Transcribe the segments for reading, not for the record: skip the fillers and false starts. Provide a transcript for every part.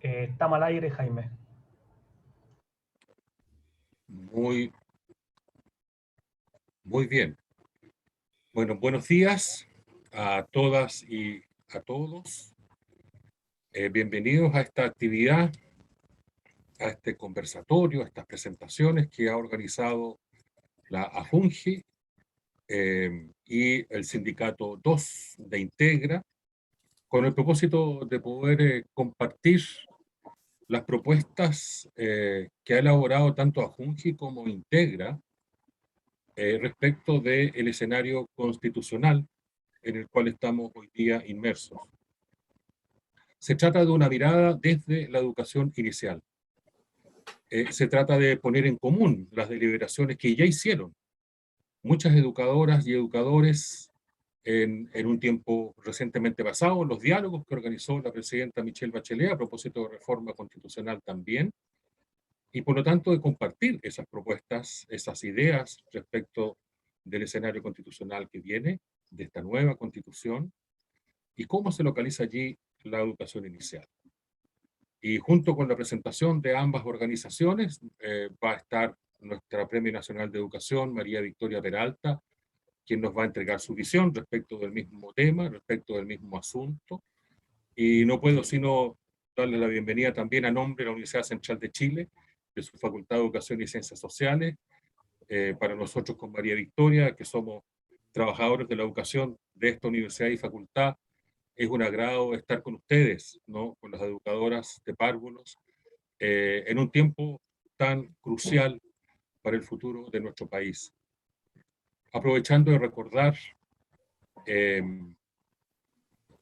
Estamos al aire, Jaime. Muy bien. Bueno, buenos días a todas y a todos. Bienvenidos a esta actividad, a este conversatorio, a estas presentaciones que ha organizado la AJUNGI y el sindicato 2 de Integra, con el propósito de poder compartir las propuestas que ha elaborado tanto AJUNGI como Integra respecto del escenario constitucional en el cual estamos hoy día inmersos. Se trata de una mirada desde la educación inicial. Se trata de poner en común las deliberaciones que ya hicieron muchas educadoras y educadores en un tiempo recientemente pasado, los diálogos que organizó la presidenta Michelle Bachelet a propósito de reforma constitucional también, y por lo tanto de compartir esas propuestas, esas ideas respecto del escenario constitucional que viene, de esta nueva constitución, y cómo se localiza allí la educación inicial. Y junto con la presentación de ambas organizaciones va a estar nuestra Premio Nacional de Educación, María Victoria Peralta, quien nos va a entregar su visión respecto del mismo tema, respecto del mismo asunto. Y no puedo sino darle la bienvenida también a nombre de la Universidad Central de Chile, de su Facultad de Educación y Ciencias Sociales, para nosotros con María Victoria, que somos trabajadores de la educación de esta universidad y facultad. Es un agrado estar con ustedes, ¿no? Con las educadoras de párvulos, en un tiempo tan crucial para el futuro de nuestro país. Aprovechando de recordar eh,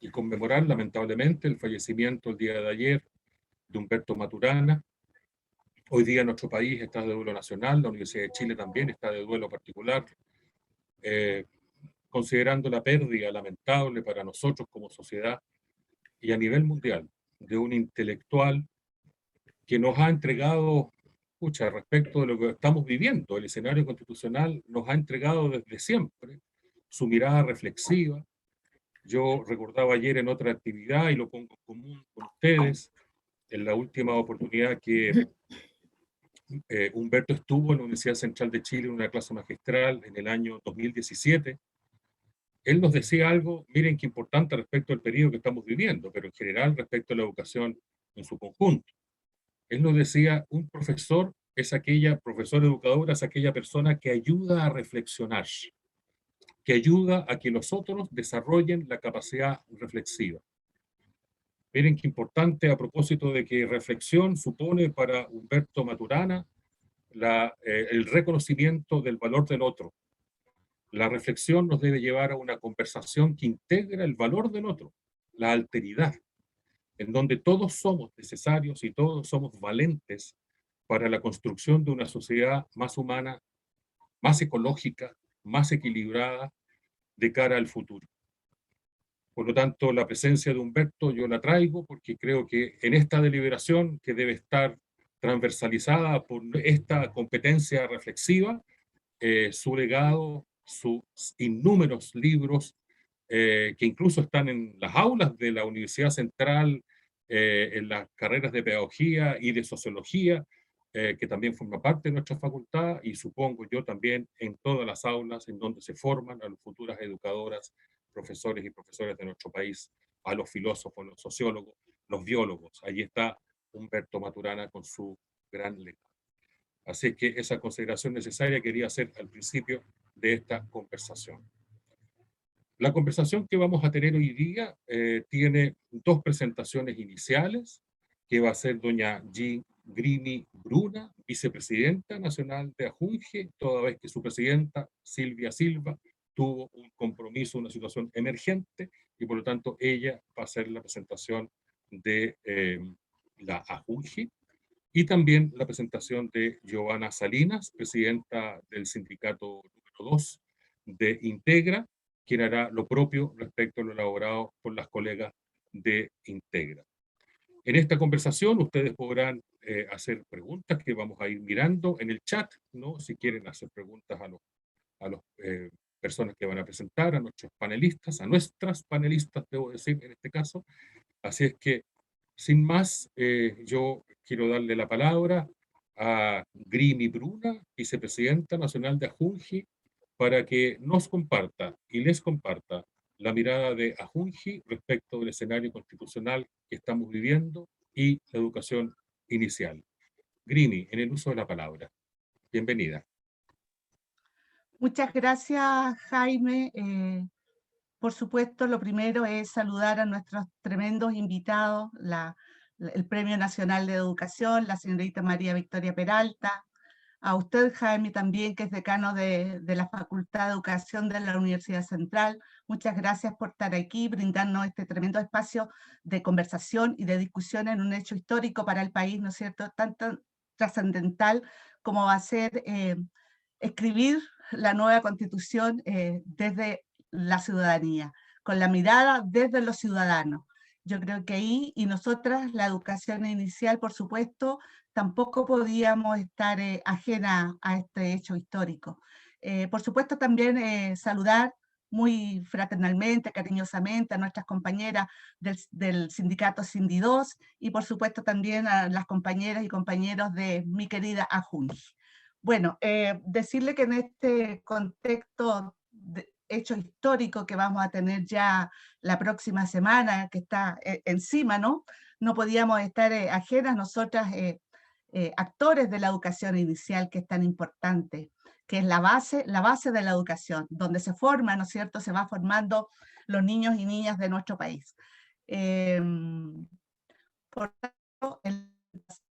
y conmemorar lamentablemente el fallecimiento el día de ayer de Humberto Maturana. Hoy día nuestro país está de duelo nacional, la Universidad de Chile también está de duelo particular, considerando la pérdida lamentable para nosotros como sociedad y a nivel mundial de un intelectual que nos ha entregado, escucha, respecto de lo que estamos viviendo, el escenario constitucional nos ha entregado desde siempre su mirada reflexiva. Yo recordaba ayer en otra actividad y lo pongo en común con ustedes, en la última oportunidad que Humberto estuvo en la Universidad Central de Chile en una clase magistral en el año 2017. Él nos decía algo, miren qué importante respecto al periodo que estamos viviendo, pero en general respecto a la educación en su conjunto. Él nos decía, un profesor es aquella, profesor educadora es aquella persona que ayuda a reflexionar, que ayuda a que los otros desarrollen la capacidad reflexiva. Miren qué importante a propósito de que reflexión supone para Humberto Maturana el reconocimiento del valor del otro. La reflexión nos debe llevar a una conversación que integra el valor del otro, la alteridad, en donde todos somos necesarios y todos somos valentes para la construcción de una sociedad más humana, más ecológica, más equilibrada de cara al futuro. Por lo tanto, la presencia de Humberto yo la traigo porque creo que en esta deliberación que debe estar transversalizada por esta competencia reflexiva, su legado, sus innúmeros libros que incluso están en las aulas de la Universidad Central, en las carreras de pedagogía y de sociología, que también forma parte de nuestra facultad, y supongo yo también en todas las aulas en donde se forman a las futuras educadoras, profesores y profesoras de nuestro país, a los filósofos, los sociólogos, los biólogos. Allí está Humberto Maturana con su gran legado. Así que esa consideración necesaria quería hacer al principio de esta conversación. La conversación que vamos a tener hoy día tiene dos presentaciones iniciales, que va a ser doña Jean Grimi Bruna, vicepresidenta nacional de AJUNGE, toda vez que su presidenta, Silvia Silva, tuvo un compromiso, una situación emergente, y por lo tanto ella va a hacer la presentación de la AJUNGE, y también la presentación de Giovanna Salinas, presidenta del sindicato número 2 de Integra, quien hará lo propio respecto a lo elaborado por las colegas de Integra. En esta conversación ustedes podrán hacer preguntas que vamos a ir mirando en el chat, ¿no? Si quieren hacer preguntas a los personas que van a presentar, a nuestros panelistas, a nuestras panelistas, debo decir, en este caso. Así es que Sin más, yo quiero darle la palabra a Grimi Bruna, vicepresidenta nacional de Ajunji, para que nos comparta y les comparta la mirada de Ajunji respecto del escenario constitucional que estamos viviendo y la educación inicial. Grimi, en el uso de la palabra. Bienvenida. Muchas gracias, Jaime. Por supuesto, lo primero es saludar a nuestros tremendos invitados, el Premio Nacional de Educación, la señorita María Victoria Peralta, a usted, Jaime, también, que es decano de la Facultad de Educación de la Universidad Central. Muchas gracias por estar aquí, brindarnos este tremendo espacio de conversación y de discusión en un hecho histórico para el país, ¿no es cierto?, tan trascendental como va a ser escribir la nueva Constitución desde la ciudadanía, con la mirada desde los ciudadanos. Yo creo que ahí, y nosotras, la educación inicial, por supuesto, tampoco podíamos estar ajena a este hecho histórico. Por supuesto, también saludar muy fraternalmente, cariñosamente a nuestras compañeras del sindicato Sindi2 y por supuesto también a las compañeras y compañeros de mi querida Ajunji. Bueno, decirle que en este contexto de hecho histórico que vamos a tener ya la próxima semana, que está encima, ¿no? No podíamos estar ajenas nosotras, actores de la educación inicial, que es tan importante, que es la base de la educación, donde se forma, ¿no es cierto?, se va formando los niños y niñas de nuestro país. Por tanto, la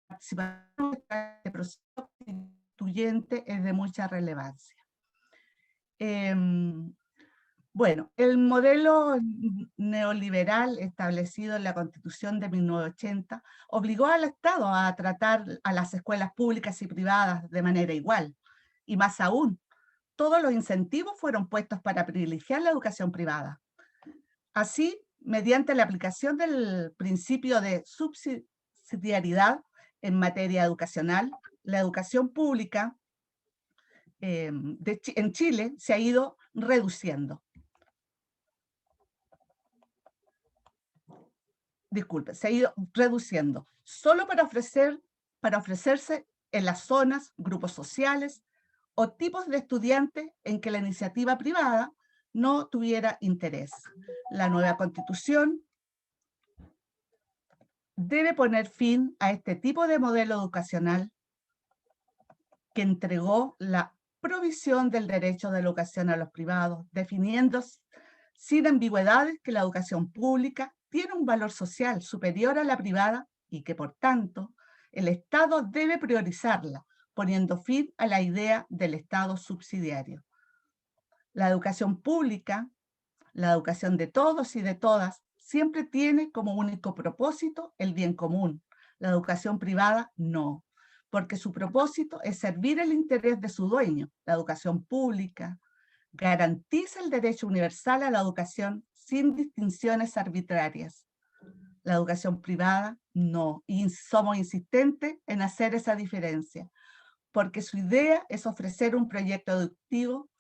participación en este proceso constituyente es de mucha relevancia. Bueno, el modelo neoliberal establecido en la Constitución de 1980 obligó al Estado a tratar a las escuelas públicas y privadas de manera igual. Y más aún, todos los incentivos fueron puestos para privilegiar la educación privada. Así, mediante la aplicación del principio de subsidiariedad en materia educacional, la educación pública en Chile se ha ido reduciendo. Disculpe, se ha ido reduciendo, solo para ofrecerse en las zonas, grupos sociales o tipos de estudiantes en que la iniciativa privada no tuviera interés. La nueva Constitución debe poner fin a este tipo de modelo educacional que entregó la provisión del derecho de la educación a los privados, definiendo sin ambigüedades que la educación pública tiene un valor social superior a la privada y que, por tanto, el Estado debe priorizarla, poniendo fin a la idea del Estado subsidiario. La educación pública, la educación de todos y de todas, siempre tiene como único propósito el bien común. La educación privada no, porque su propósito es servir el interés de su dueño. La educación pública garantiza el derecho universal a la educación sin distinciones arbitrarias. La educación privada no, y somos insistentes en hacer esa diferencia, porque su idea es ofrecer un proyecto educativo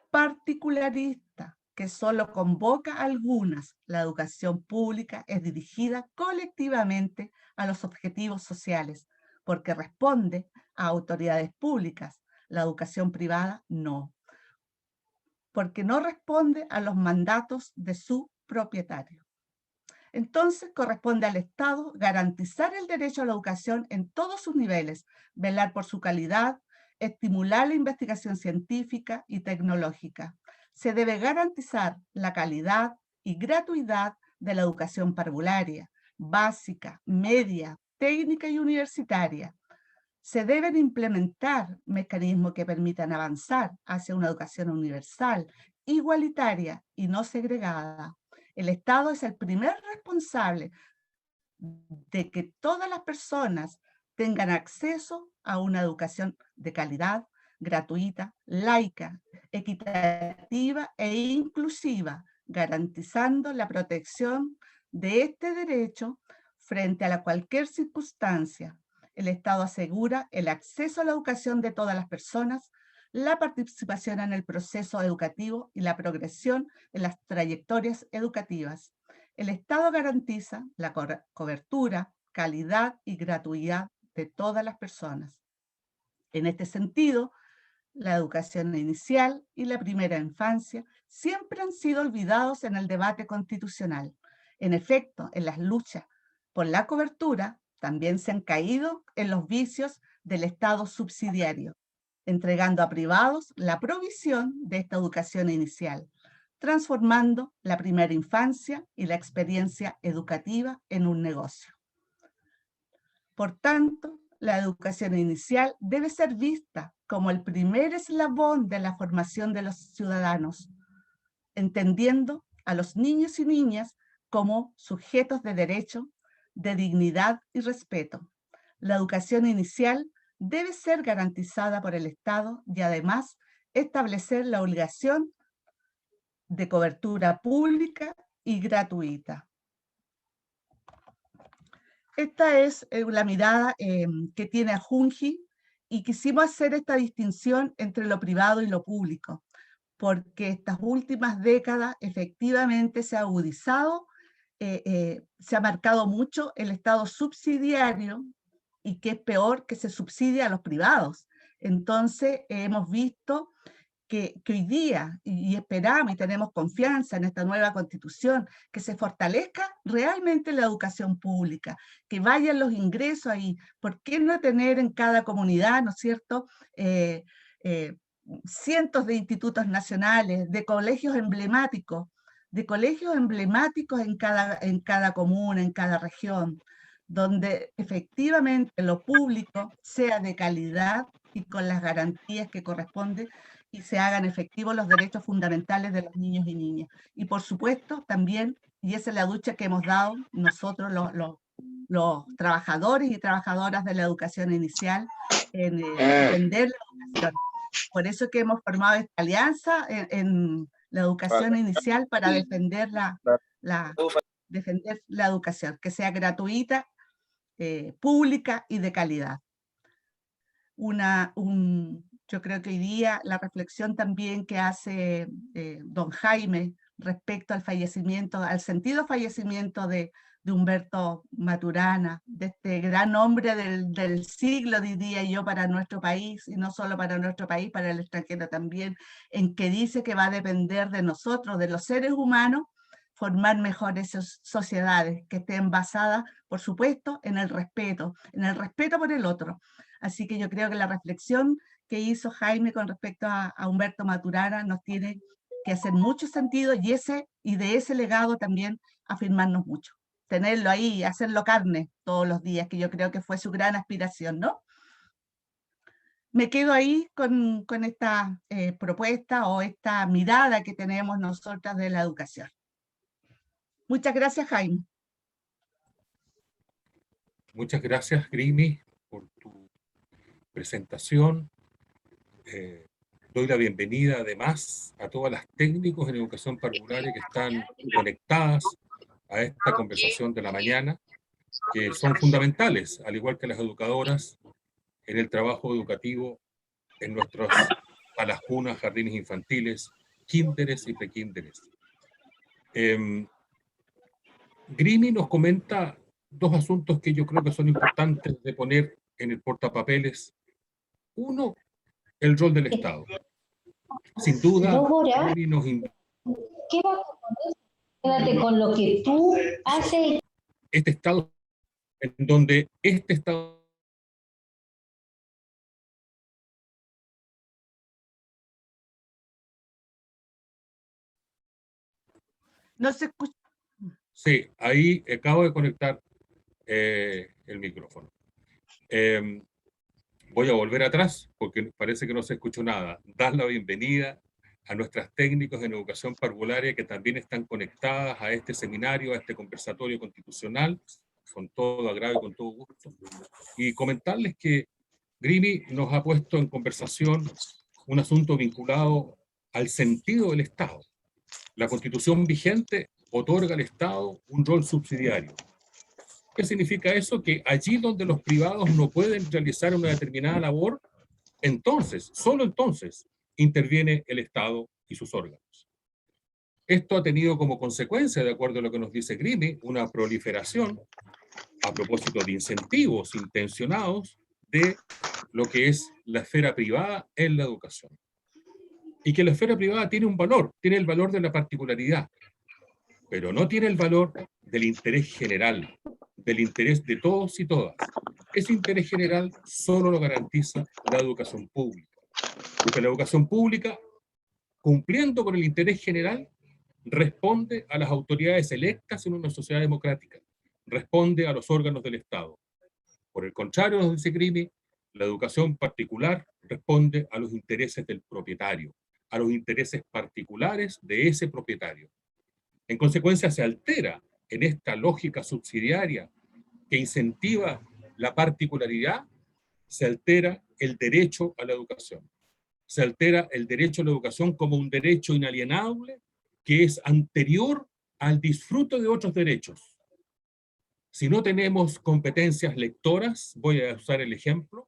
particularista que solo convoca a algunas. La educación pública es dirigida colectivamente a los objetivos sociales, porque responde a autoridades públicas. La educación privada no, porque no responde a los mandatos de su propietario. Entonces corresponde al Estado garantizar el derecho a la educación en todos sus niveles, velar por su calidad, estimular la investigación científica y tecnológica. Se debe garantizar la calidad y gratuidad de la educación parvularia, básica, media, técnica y universitaria. Se deben implementar mecanismos que permitan avanzar hacia una educación universal, igualitaria y no segregada. El Estado es el primer responsable de que todas las personas tengan acceso a una educación de calidad, gratuita, laica, equitativa e inclusiva, garantizando la protección de este derecho frente a cualquier circunstancia. El Estado asegura el acceso a la educación de todas las personas, la participación en el proceso educativo y la progresión en las trayectorias educativas. El Estado garantiza la cobertura, calidad y gratuidad de todas las personas. En este sentido, la educación inicial y la primera infancia siempre han sido olvidados en el debate constitucional. En efecto, en las luchas por la cobertura también se han caído en los vicios del Estado subsidiario, entregando a privados la provisión de esta educación inicial, transformando la primera infancia y la experiencia educativa en un negocio. Por tanto, la educación inicial debe ser vista como el primer eslabón de la formación de los ciudadanos, entendiendo a los niños y niñas como sujetos de derecho, de dignidad y respeto. La educación inicial debe ser garantizada por el Estado y además establecer la obligación de cobertura pública y gratuita. Esta es la mirada que tiene a Junji, y quisimos hacer esta distinción entre lo privado y lo público, porque estas últimas décadas efectivamente se ha agudizado, se ha marcado mucho el Estado subsidiario, y que es peor, que se subsidia a los privados. Entonces hemos visto que hoy día, y esperamos y tenemos confianza en esta nueva constitución, que se fortalezca realmente la educación pública, que vayan los ingresos ahí. ¿Por qué no tener en cada comunidad, ¿no es cierto?, cientos de institutos nacionales, de colegios emblemáticos en cada comuna, en cada región, donde efectivamente lo público sea de calidad y con las garantías que corresponden, y se hagan efectivos los derechos fundamentales de los niños y niñas. Y por supuesto también, y esa es la lucha que hemos dado nosotros los trabajadores y trabajadoras de la educación inicial, en defender la educación. Por eso que hemos formado esta alianza en la educación inicial para defender defender la educación, que sea gratuita, pública y de calidad. Yo creo que hoy día la reflexión también que hace don Jaime respecto al fallecimiento, al sentido fallecimiento de Humberto Maturana, de este gran hombre del siglo, diría yo, para nuestro país, y no solo para nuestro país, para el extranjero también, en que dice que va a depender de nosotros, de los seres humanos, formar mejores sociedades que estén basadas, por supuesto, en el respeto por el otro. Así que yo creo que la reflexión que hizo Jaime con respecto a Humberto Maturana nos tiene que hacer mucho sentido, y de ese legado también afirmarnos mucho. Tenerlo ahí, hacerlo carne todos los días, que yo creo que fue su gran aspiración, ¿no? Me quedo ahí con esta propuesta o esta mirada que tenemos nosotras de la educación. Muchas gracias, Jaime. Muchas gracias, Grimi, por tu presentación. Doy la bienvenida además a todas las técnicos en educación parvularia que están conectadas a esta conversación de la mañana, que son fundamentales, al igual que las educadoras, en el trabajo educativo en nuestras salas cunas, jardines infantiles, kinderes y prekínderes. Grimi nos comenta dos asuntos que yo creo que son importantes de poner en el portapapeles. Uno, el rol del Estado. Sin duda, Grimi nos invita. ¿Qué vas a poner? Quédate con lo que tú haces. Este Estado, en donde este Estado no se escucha. Sí, ahí acabo de conectar el micrófono. Voy a volver atrás porque parece que no se escuchó nada. Dar la bienvenida a nuestras técnicos en educación parvularia que también están conectadas a este seminario, a este conversatorio constitucional, con todo agrado y con todo gusto. Y comentarles que Grimi nos ha puesto en conversación un asunto vinculado al sentido del Estado. La Constitución vigente otorga al Estado un rol subsidiario. ¿Qué significa eso? Que allí donde los privados no pueden realizar una determinada labor, entonces, solo entonces, interviene el Estado y sus órganos. Esto ha tenido como consecuencia, de acuerdo a lo que nos dice Grimi, una proliferación a propósito de incentivos intencionados de lo que es la esfera privada en la educación. Y que la esfera privada tiene un valor, tiene el valor de la particularidad, pero no tiene el valor del interés general, del interés de todos y todas. Ese interés general solo lo garantiza la educación pública. Porque la educación pública, cumpliendo con el interés general, responde a las autoridades electas en una sociedad democrática, responde a los órganos del Estado. Por el contrario, nos dice Grimi, la educación particular responde a los intereses del propietario, a los intereses particulares de ese propietario. En consecuencia, se altera en esta lógica subsidiaria que incentiva la particularidad, se altera el derecho a la educación. Se altera el derecho a la educación como un derecho inalienable que es anterior al disfrute de otros derechos. Si no tenemos competencias lectoras, voy a usar el ejemplo,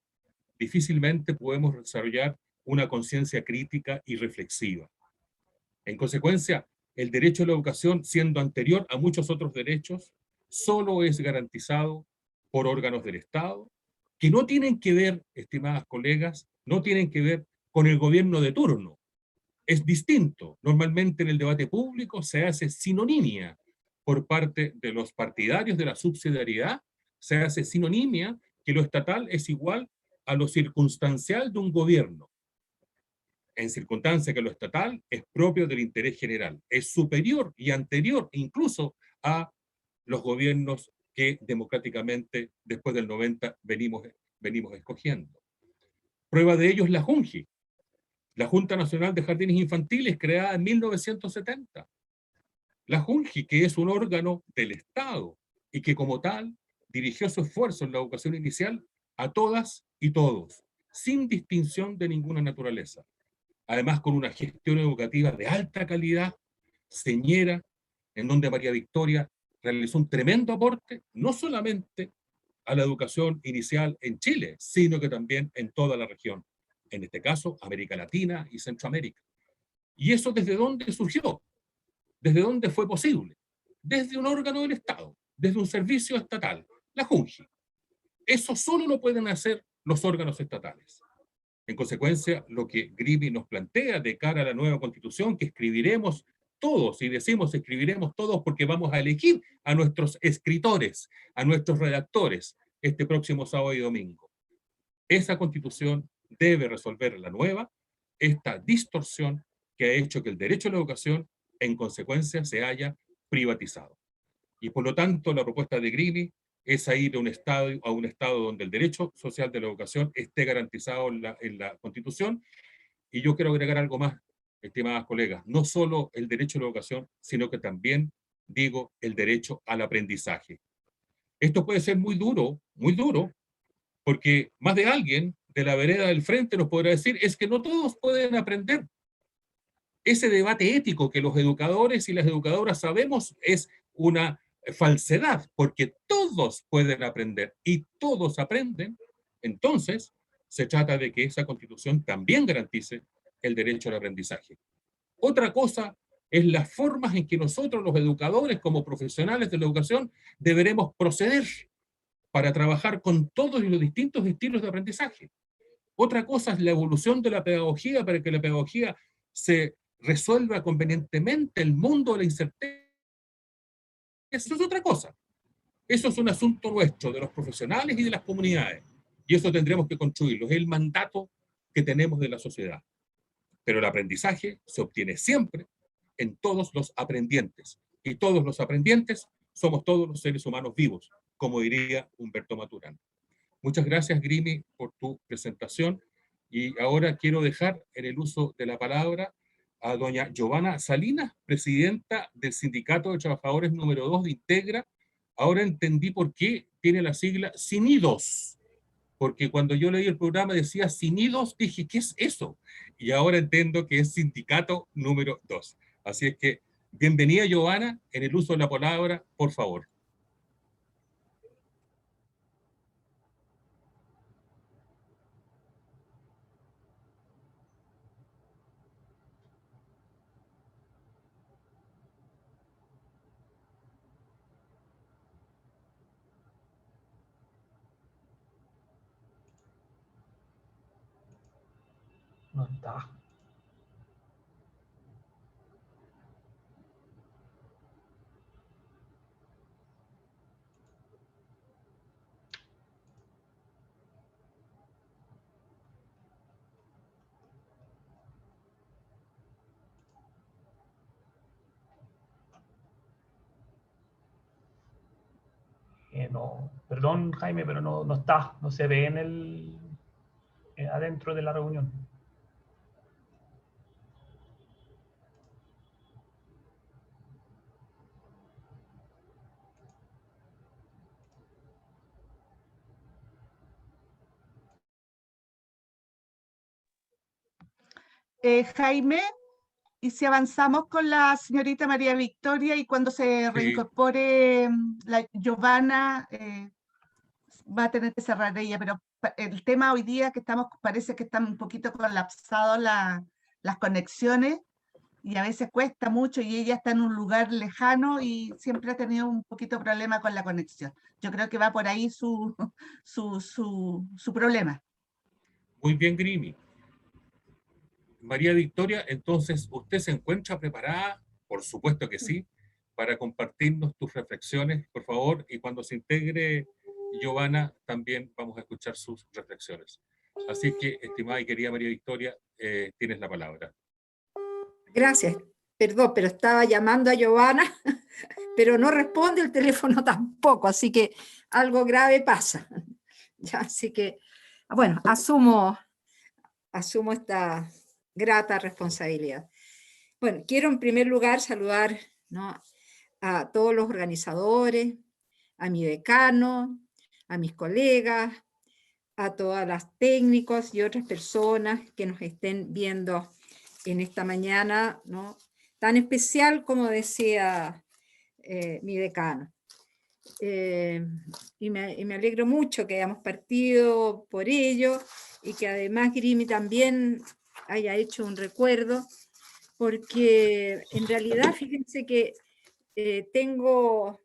difícilmente podemos desarrollar una conciencia crítica y reflexiva. En consecuencia, el derecho a la educación, siendo anterior a muchos otros derechos, solo es garantizado por órganos del Estado, que no tienen que ver, estimadas colegas, no tienen que ver con el gobierno de turno. Es distinto. Normalmente en el debate público se hace sinonimia por parte de los partidarios de la subsidiariedad, se hace sinonimia que lo estatal es igual a lo circunstancial de un gobierno, en circunstancia que lo estatal es propio del interés general, es superior y anterior incluso a los gobiernos que democráticamente después del 90 venimos escogiendo. Prueba de ello es la JUNJI, la Junta Nacional de Jardines Infantiles, creada en 1970. La JUNJI, que es un órgano del Estado y que como tal dirigió su esfuerzo en la educación inicial a todas y todos, sin distinción de ninguna naturaleza. Además con una gestión educativa de alta calidad, señera, en donde María Victoria realizó un tremendo aporte, no solamente a la educación inicial en Chile, sino que también en toda la región, en este caso América Latina y Centroamérica. ¿Y eso desde dónde surgió? ¿Desde dónde fue posible? Desde un órgano del Estado, desde un servicio estatal, la JUNJI. Eso solo lo pueden hacer los órganos estatales. En consecuencia, lo que Grimi nos plantea de cara a la nueva constitución, que escribiremos todos, y decimos escribiremos todos porque vamos a elegir a nuestros escritores, a nuestros redactores, este próximo sábado y domingo. Esa constitución debe resolver la nueva, esta distorsión que ha hecho que el derecho a la educación, en consecuencia, se haya privatizado. Y por lo tanto, la propuesta de Grimi es ir a un estado donde el derecho social de la educación esté garantizado en la Constitución. Y yo quiero agregar algo más, estimadas colegas, no solo el derecho a la educación, sino que también, digo, el derecho al aprendizaje. Esto puede ser muy duro, porque más de alguien de la vereda del frente nos podrá decir, es que no todos pueden aprender. Ese debate ético que los educadores y las educadoras sabemos es una falsedad, porque todos pueden aprender y todos aprenden. Entonces, se trata de que esa constitución también garantice el derecho al aprendizaje. Otra cosa es las formas en que nosotros, los educadores, como profesionales de la educación, deberemos proceder para trabajar con todos los distintos estilos de aprendizaje. Otra cosa es la evolución de la pedagogía para que la pedagogía se resuelva convenientemente el mundo de la incerteza. Eso es otra cosa. Eso es un asunto nuestro, de los profesionales y de las comunidades. Y eso tendremos que construirlo. Es el mandato que tenemos de la sociedad. Pero el aprendizaje se obtiene siempre en todos los aprendientes. Y todos los aprendientes somos todos los seres humanos vivos, como diría Humberto Maturana. Muchas gracias, Grimi, por tu presentación. Y ahora quiero dejar en el uso de la palabra a doña Giovanna Salinas, presidenta del Sindicato de Trabajadores número 2 de Integra. Ahora entendí por qué tiene la sigla SINIDOS, porque cuando yo leí el programa decía SINIDOS, dije, ¿qué es eso? Y ahora entiendo que es Sindicato número 2. Así es que, bienvenida, Giovanna, en el uso de la palabra, por favor. No está. No, perdón Jaime, pero no está, no se ve en el adentro de la reunión. Jaime, y si avanzamos con la señorita María Victoria y cuando se Sí. reincorpore la Giovanna, va a tener que cerrar ella, pero el tema hoy día que estamos, parece que están un poquito colapsados las conexiones y a veces cuesta mucho y ella está en un lugar lejano y siempre ha tenido un poquito problema con la conexión. Yo creo que va por ahí su problema. Muy bien, Grimi. María Victoria, entonces, ¿usted se encuentra preparada? Por supuesto que sí, para compartirnos tus reflexiones, por favor, y cuando se integre Giovanna, también vamos a escuchar sus reflexiones. Así que, estimada y querida María Victoria, tienes la palabra. Gracias. Perdón, pero estaba llamando a Giovanna, pero no responde el teléfono tampoco, así que algo grave pasa. Ya, así que, bueno, asumo esta grata responsabilidad. Bueno, quiero en primer lugar saludar, ¿no?, a todos los organizadores, a mi decano, a mis colegas, a todas las técnicos y otras personas que nos estén viendo en esta mañana, ¿no?, tan especial como decía mi decano. Y me alegro mucho que hayamos partido por ello y que además Grimi también haya hecho un recuerdo, porque en realidad fíjense que tengo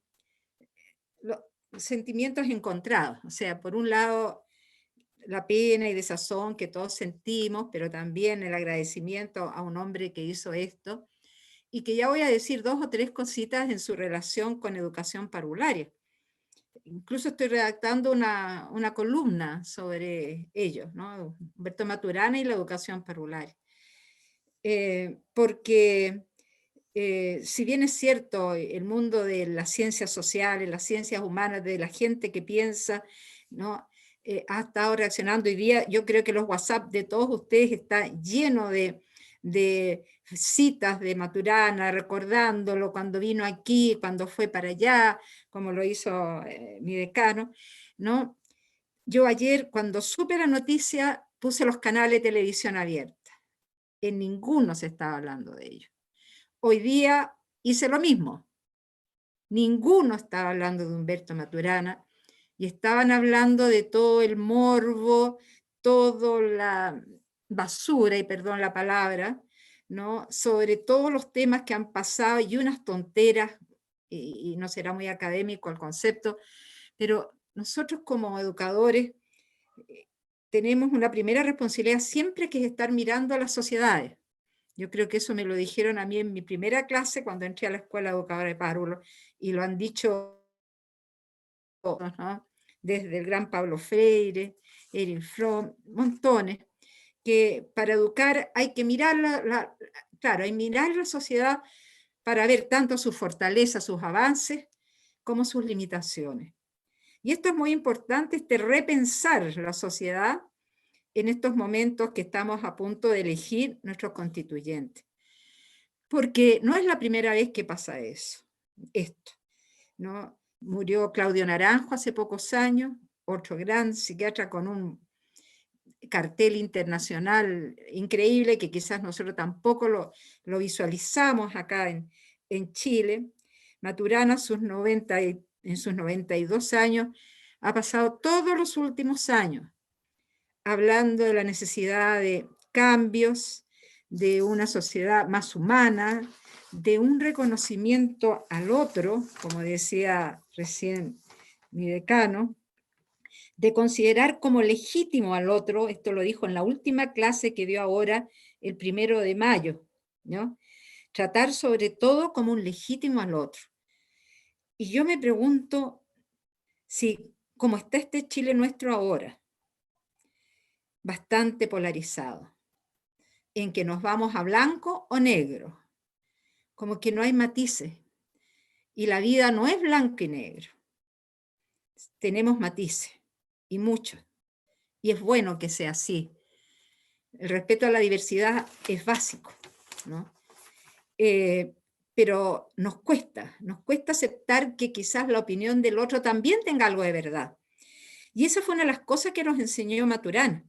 sentimientos encontrados. O sea, por un lado la pena y desazón que todos sentimos, pero también el agradecimiento a un hombre que hizo esto, y que ya voy a decir 2 o 3 cositas en su relación con educación parvularia. Incluso estoy redactando una columna sobre ello, ¿no? Humberto Maturana y la educación parvularia. Porque si bien es cierto, el mundo de las ciencias sociales, las ciencias humanas, de la gente que piensa, ¿no?, ha estado reaccionando hoy día. Yo creo que los WhatsApp de todos ustedes está lleno de citas de Maturana, recordándolo cuando vino aquí, cuando fue para allá, como lo hizo mi decano, ¿no? Yo ayer, cuando supe la noticia, puse los canales de televisión abierta. En ninguno se estaba hablando de ello. Hoy día hice lo mismo. Ninguno estaba hablando de Humberto Maturana y estaban hablando de todo el morbo, toda la basura, y perdón la palabra, ¿no?, sobre todos los temas que han pasado y unas tonteras, y no será muy académico el concepto, pero nosotros como educadores tenemos una primera responsabilidad siempre, que es estar mirando a las sociedades. Yo creo que eso me lo dijeron a mí en mi primera clase cuando entré a la Escuela Educadora de Párvulos, y lo han dicho todos, ¿no?, desde el gran Pablo Freire, Erich Fromm, montones, que para educar hay que mirar claro, hay que mirar la sociedad para ver tanto sus fortalezas, sus avances, como sus limitaciones. Y esto es muy importante, repensar la sociedad en estos momentos que estamos a punto de elegir nuestros constituyentes. Porque no es la primera vez que pasa esto, ¿no? Murió Claudio Naranjo hace pocos años, otro gran psiquiatra con un cartel internacional increíble que quizás nosotros tampoco lo visualizamos acá en Chile. Maturana en sus 92 años ha pasado todos los últimos años hablando de la necesidad de cambios, de una sociedad más humana, de un reconocimiento al otro, como decía recién mi decano, de considerar como legítimo al otro, esto lo dijo en la última clase que dio ahora el 1 de mayo, ¿no? Tratar sobre todo como un legítimo al otro. Y yo me pregunto si, como está este Chile nuestro ahora, bastante polarizado, en que nos vamos a blanco o negro, como que no hay matices, y la vida no es blanco y negro, tenemos matices, y muchos, y es bueno que sea así. El respeto a la diversidad es básico, ¿no? Pero nos cuesta aceptar que quizás la opinión del otro también tenga algo de verdad. Y esa fue una de las cosas que nos enseñó Maturana.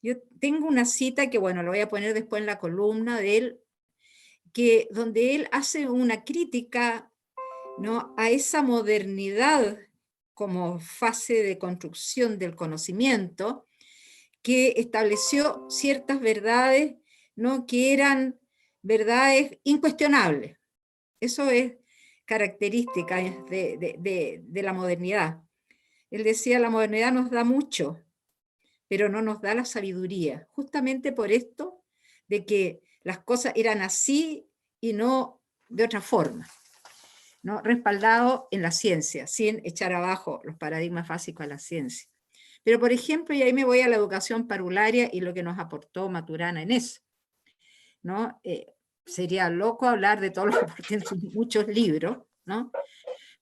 Yo tengo una cita que, bueno, lo voy a poner después en la columna de él, donde él hace una crítica, ¿no?, a esa modernidad como fase de construcción del conocimiento, que estableció ciertas verdades, ¿no?, que eran verdades incuestionables. Eso es característica de la modernidad. Él decía, la modernidad nos da mucho, pero no nos da la sabiduría, justamente por esto de que las cosas eran así y no de otra forma, ¿no? Respaldado en la ciencia, sin echar abajo los paradigmas básicos de la ciencia. Pero, por ejemplo, y ahí me voy a la educación parvularia y lo que nos aportó Maturana en eso, ¿no? Sería loco hablar de todo lo que aporté en sus muchos libros, ¿no?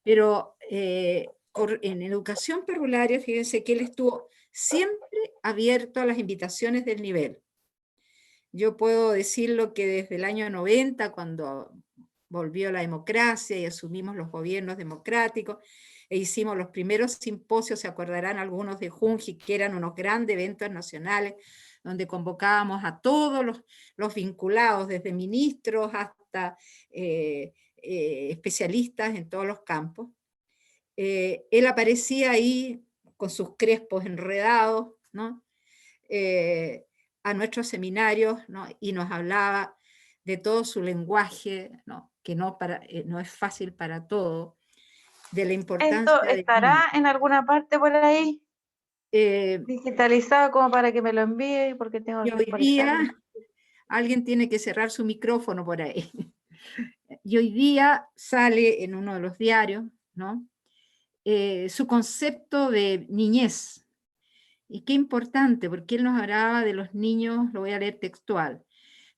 Pero en educación parvularia, fíjense que él estuvo siempre abierto a las invitaciones del nivel. Yo puedo decirlo que desde el año 90, cuando volvió la democracia y asumimos los gobiernos democráticos, e hicimos los primeros simposios, se acordarán algunos de Junji, que eran unos grandes eventos nacionales, donde convocábamos a todos los vinculados, desde ministros hasta especialistas en todos los campos. Él aparecía ahí con sus crespos enredados, ¿no? A nuestros seminarios, ¿no? Y nos hablaba de todo su lenguaje, ¿no? Que no es fácil para todo, de la importancia ¿Esto estará en alguna parte por ahí? Digitalizado como para que me lo envíe, porque tengo y que hoy actualizarlo. día alguien tiene que cerrar su micrófono por ahí. Y hoy día sale en uno de los diarios, ¿no? Su concepto de niñez. Y qué importante, porque él nos hablaba de los niños, lo voy a leer textual.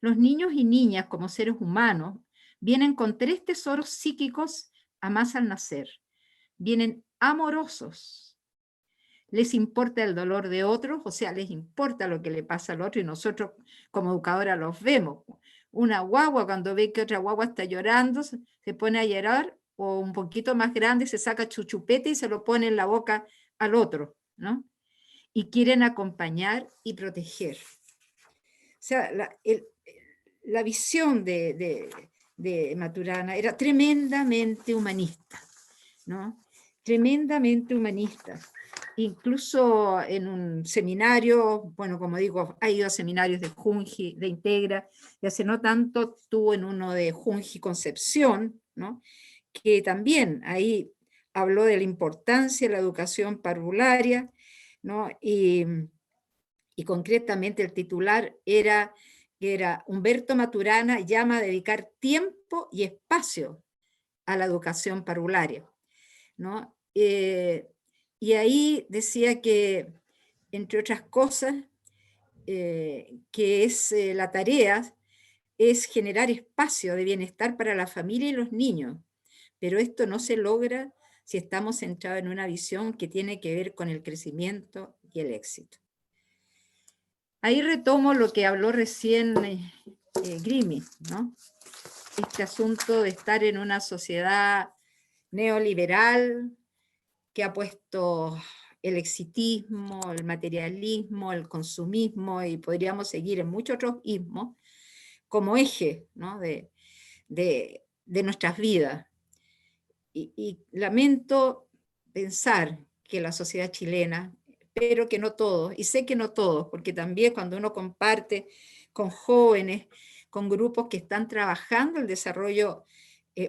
Los niños y niñas, como seres humanos, vienen con 3 tesoros psíquicos a más al nacer. Vienen amorosos. Les importa el dolor de otros, o sea, les importa lo que le pasa al otro, y nosotros como educadora los vemos. Una guagua, cuando ve que otra guagua está llorando, se pone a llorar, o un poquito más grande se saca chuchupete y se lo pone en la boca al otro, ¿no? Y quieren acompañar y proteger. O sea, la visión de Maturana era tremendamente humanista, ¿no? Tremendamente humanista. Incluso en un seminario, bueno, como digo, ha ido a seminarios de Junji, de Integra, y hace no tanto estuvo en uno de Junji Concepción, ¿no? Que también ahí habló de la importancia de la educación parvularia, ¿no? Y concretamente el titular era Humberto Maturana llama a dedicar tiempo y espacio a la educación parvularia, ¿no? Y ahí decía que, entre otras cosas, que es la tarea es generar espacio de bienestar para la familia y los niños, pero esto no se logra si estamos centrados en una visión que tiene que ver con el crecimiento y el éxito. Ahí retomo lo que habló recién Grimi, ¿no? Este asunto de estar en una sociedad neoliberal que ha puesto el exitismo, el materialismo, el consumismo, y podríamos seguir en muchos otros ismos, como eje, ¿no?, de nuestras vidas. Y lamento pensar que la sociedad chilena, pero que no todos, y sé que no todos, porque también cuando uno comparte con jóvenes, con grupos que están trabajando el desarrollo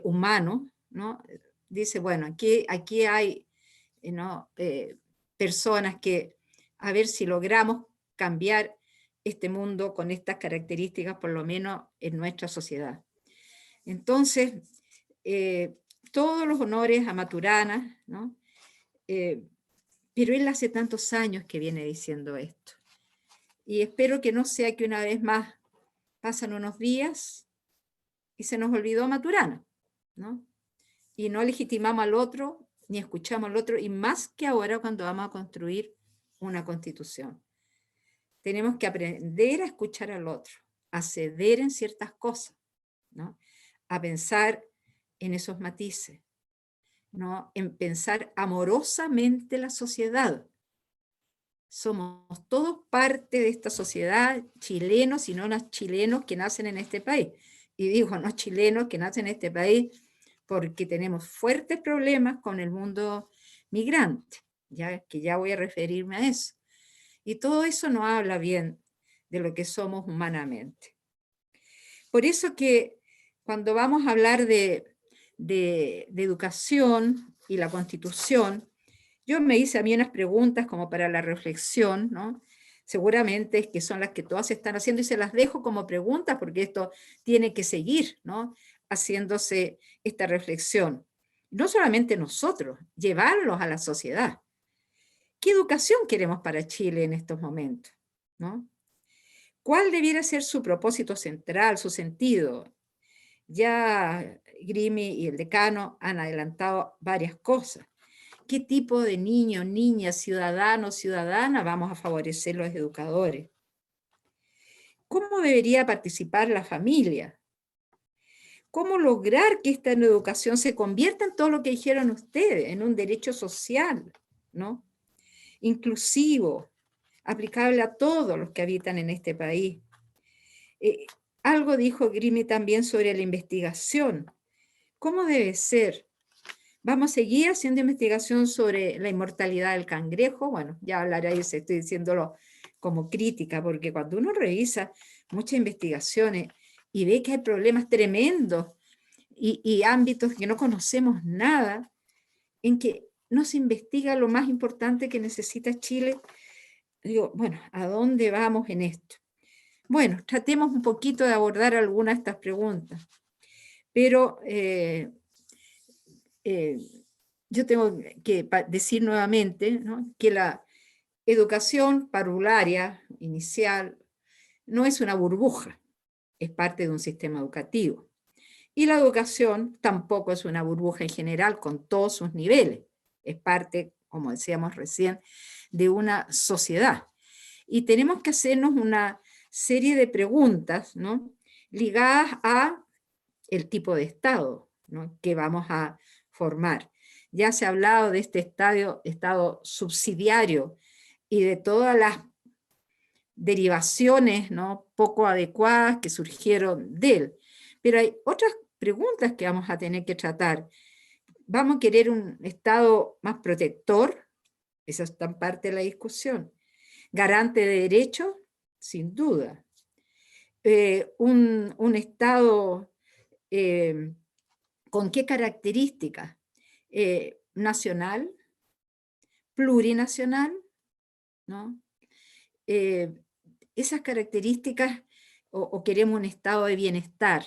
humano, ¿no?, dice, bueno, aquí hay, ¿no?, personas que a ver si logramos cambiar este mundo con estas características, por lo menos en nuestra sociedad. Entonces, todos los honores a Maturana, ¿no? Pero él hace tantos años que viene diciendo esto. Y espero que no sea que una vez más pasan unos días y se nos olvidó Maturana, ¿no? Y no legitimamos al otro, ni escuchamos al otro, y más que ahora cuando vamos a construir una constitución. Tenemos que aprender a escuchar al otro, a ceder en ciertas cosas, ¿no? A pensar en esos matices, ¿no? En pensar amorosamente la sociedad. Somos todos parte de esta sociedad, chilenos y no chilenos que nacen en este país. Y digo, no chilenos que nacen en este país porque tenemos fuertes problemas con el mundo migrante, que ya voy a referirme a eso. Y todo eso no habla bien de lo que somos humanamente. Por eso que cuando vamos a hablar de educación y la Constitución, yo me hice a mí unas preguntas como para la reflexión, ¿no? Seguramente es que son las que todas están haciendo y se las dejo como preguntas porque esto tiene que seguir, ¿no? Haciéndose esta reflexión. No solamente nosotros, llevarlos a la sociedad. ¿Qué educación queremos para Chile en estos momentos? ¿No? ¿Cuál debiera ser su propósito central, su sentido? Ya Grimi y el decano han adelantado varias cosas. ¿Qué tipo de niños, niñas, ciudadanos, ciudadanas vamos a favorecer los educadores? ¿Cómo debería participar la familia? ¿Cómo lograr que esta educación se convierta en todo lo que dijeron ustedes, en un derecho social, ¿no? Inclusivo, aplicable a todos los que habitan en este país? Algo dijo Grimi también sobre la investigación. ¿Cómo debe ser? ¿Vamos a seguir haciendo investigación sobre la inmortalidad del cangrejo? Bueno, ya hablaré de eso, estoy diciéndolo como crítica, porque cuando uno revisa muchas investigaciones y ve que hay problemas tremendos y ámbitos que no conocemos nada, en que no se investiga lo más importante que necesita Chile, digo, bueno, ¿a dónde vamos en esto? Bueno, tratemos un poquito de abordar algunas de estas preguntas, pero yo tengo que decir nuevamente, ¿no?, que la educación parvularia inicial no es una burbuja, es parte de un sistema educativo. Y la educación tampoco es una burbuja en general con todos sus niveles, es parte, como decíamos recién, de una sociedad. Y tenemos que hacernos una serie de preguntas, ¿no?, ligadas a el tipo de Estado, ¿no?, que vamos a formar. Ya se ha hablado de este Estado subsidiario y de todas las derivaciones, ¿no?, poco adecuadas que surgieron de él. Pero hay otras preguntas que vamos a tener que tratar. ¿Vamos a querer un Estado más protector? Esa está en parte de la discusión. ¿Garante de derechos? Sin duda. Un Estado ¿con qué características? Nacional, plurinacional, ¿no? Esas características, o queremos un estado de bienestar.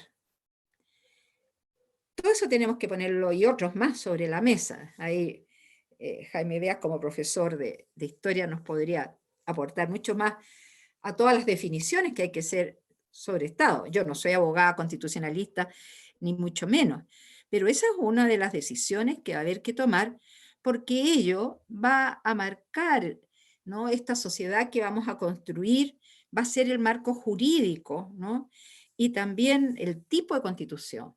Todo eso tenemos que ponerlo y otros más sobre la mesa. Ahí Jaime Beas, como profesor de historia, nos podría aportar mucho más a todas las definiciones que hay que hacer sobre Estado. Yo no soy abogada constitucionalista, ni mucho menos, pero esa es una de las decisiones que va a haber que tomar, porque ello va a marcar, ¿no?, esta sociedad que vamos a construir, va a ser el marco jurídico, ¿no?, y también el tipo de constitución.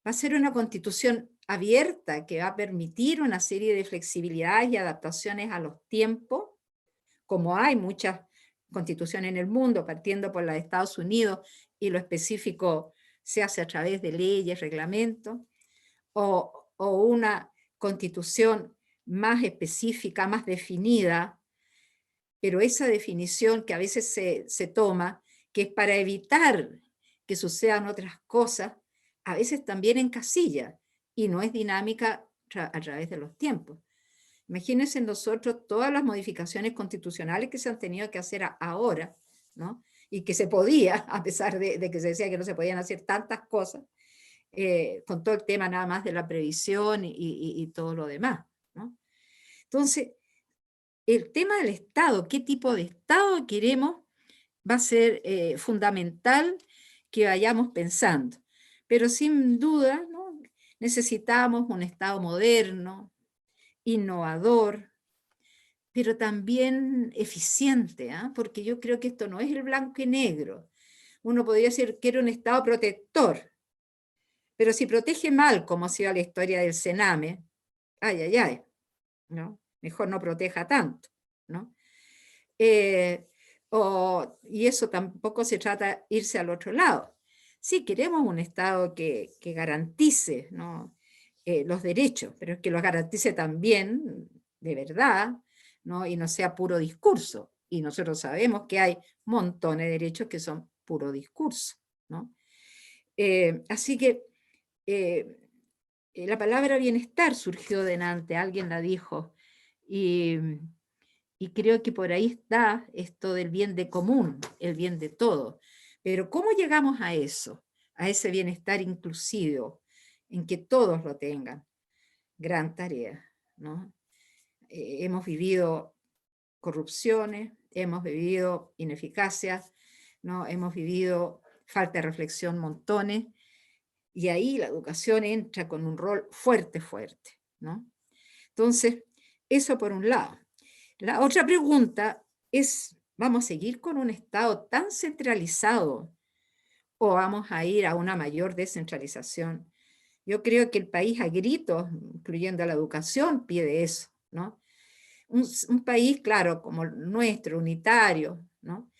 Va a ser una constitución abierta que va a permitir una serie de flexibilidades y adaptaciones a los tiempos, como hay muchas constituciones en el mundo, partiendo por la de Estados Unidos, y lo específico se hace a través de leyes, reglamentos, o una constitución más específica, más definida, pero esa definición que a veces se toma, que es para evitar que sucedan otras cosas, a veces también encasilla, y no es dinámica a través de los tiempos. Imagínense nosotros todas las modificaciones constitucionales que se han tenido que hacer ahora, ¿no? Y que se podía, a pesar de que se decía que no se podían hacer tantas cosas, con todo el tema nada más de la previsión y todo lo demás, ¿no? Entonces, el tema del Estado, qué tipo de Estado queremos, va a ser fundamental que vayamos pensando. Pero sin duda, ¿no? Necesitamos un Estado moderno, innovador, pero también eficiente, ¿eh? Porque yo creo que esto no es el blanco y negro. Uno podría decir que era un Estado protector, pero si protege mal, como ha sido la historia del Sename, ay, ay, ay, ¿no? Mejor no proteja tanto, ¿no? Y eso tampoco se trata de irse al otro lado. Sí, queremos un Estado que garantice, ¿no? Los derechos, pero que los garantice también de verdad, ¿no? Y no sea puro discurso. Y nosotros sabemos que hay montones de derechos que son puro discurso, ¿no? Así que la palabra bienestar surgió de Nantes, alguien la dijo, y creo que por ahí está esto del bien de común, el bien de todo. Pero ¿cómo llegamos a eso? A ese bienestar inclusivo, en que todos lo tengan. Gran tarea, ¿no? Hemos vivido corrupciones, hemos vivido ineficacias, ¿no? Hemos vivido falta de reflexión montones, y ahí la educación entra con un rol fuerte, fuerte, ¿no? Entonces, eso por un lado. La otra pregunta es, ¿vamos a seguir con un Estado tan centralizado o vamos a ir a una mayor descentralización? Yo creo que el país a gritos, incluyendo la educación, pide eso, ¿no? Un país, claro, como el nuestro, unitario, ¿no?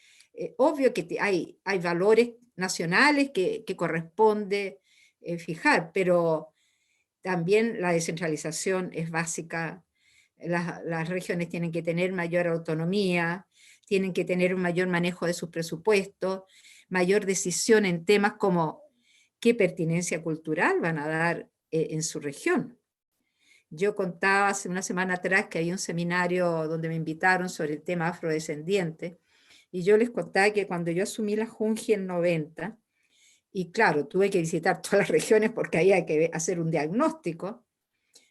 Obvio que hay valores nacionales que corresponde fijar, pero también la descentralización es básica. Las regiones tienen que tener mayor autonomía, tienen que tener un mayor manejo de sus presupuestos, mayor decisión en temas como qué pertinencia cultural van a dar en su región. Yo contaba hace una semana atrás que había un seminario donde me invitaron sobre el tema afrodescendiente, y yo les contaba que cuando yo asumí la Junji en 90, y claro, tuve que visitar todas las regiones porque había que hacer un diagnóstico.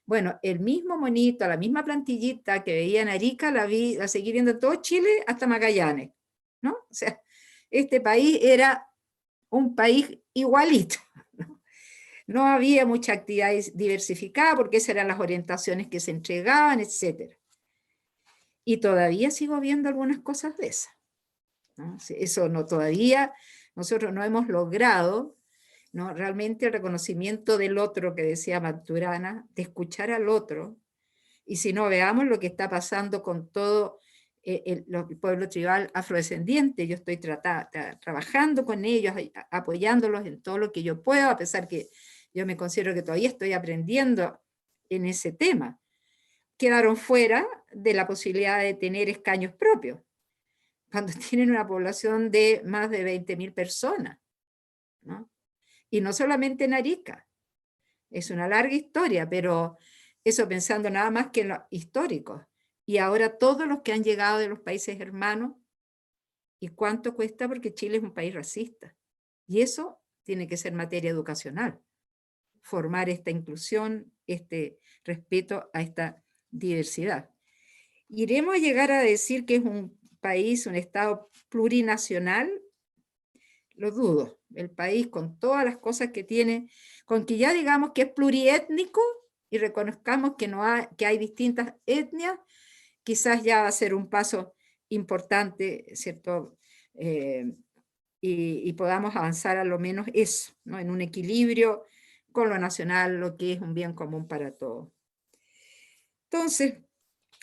Bueno, el mismo monito, la misma plantillita que veía en Arica, la seguí viendo en todo Chile hasta Magallanes, ¿no? O sea, este país era un país igualito, ¿no? No había mucha actividad diversificada porque esas eran las orientaciones que se entregaban, etc. Y todavía sigo viendo algunas cosas de esas, ¿no? Eso no, todavía nosotros no hemos logrado, ¿no? Realmente el reconocimiento del otro que decía Maturana, de escuchar al otro, y si no, veamos lo que está pasando con todo el pueblo tribal afrodescendiente. Yo estoy trabajando con ellos, apoyándolos en todo lo que yo puedo, a pesar que yo me considero que todavía estoy aprendiendo en ese tema. Quedaron fuera de la posibilidad de tener escaños propios, cuando tienen una población de más de 20.000 personas, ¿no? Y no solamente en Arica, es una larga historia, pero eso pensando nada más que en los históricos. Y ahora todos los que han llegado de los países hermanos, ¿y cuánto cuesta? Porque Chile es un país racista. Y eso tiene que ser materia educacional, formar esta inclusión, este respeto a esta diversidad. ¿Iremos a llegar a decir que es un país, un Estado plurinacional? Lo dudo. El país, con todas las cosas que tiene, con que ya digamos que es pluriétnico y reconozcamos que hay distintas etnias, quizás ya va a ser un paso importante, ¿cierto? Y podamos avanzar a lo menos eso, ¿no? En un equilibrio con lo nacional, lo que es un bien común para todos. Entonces,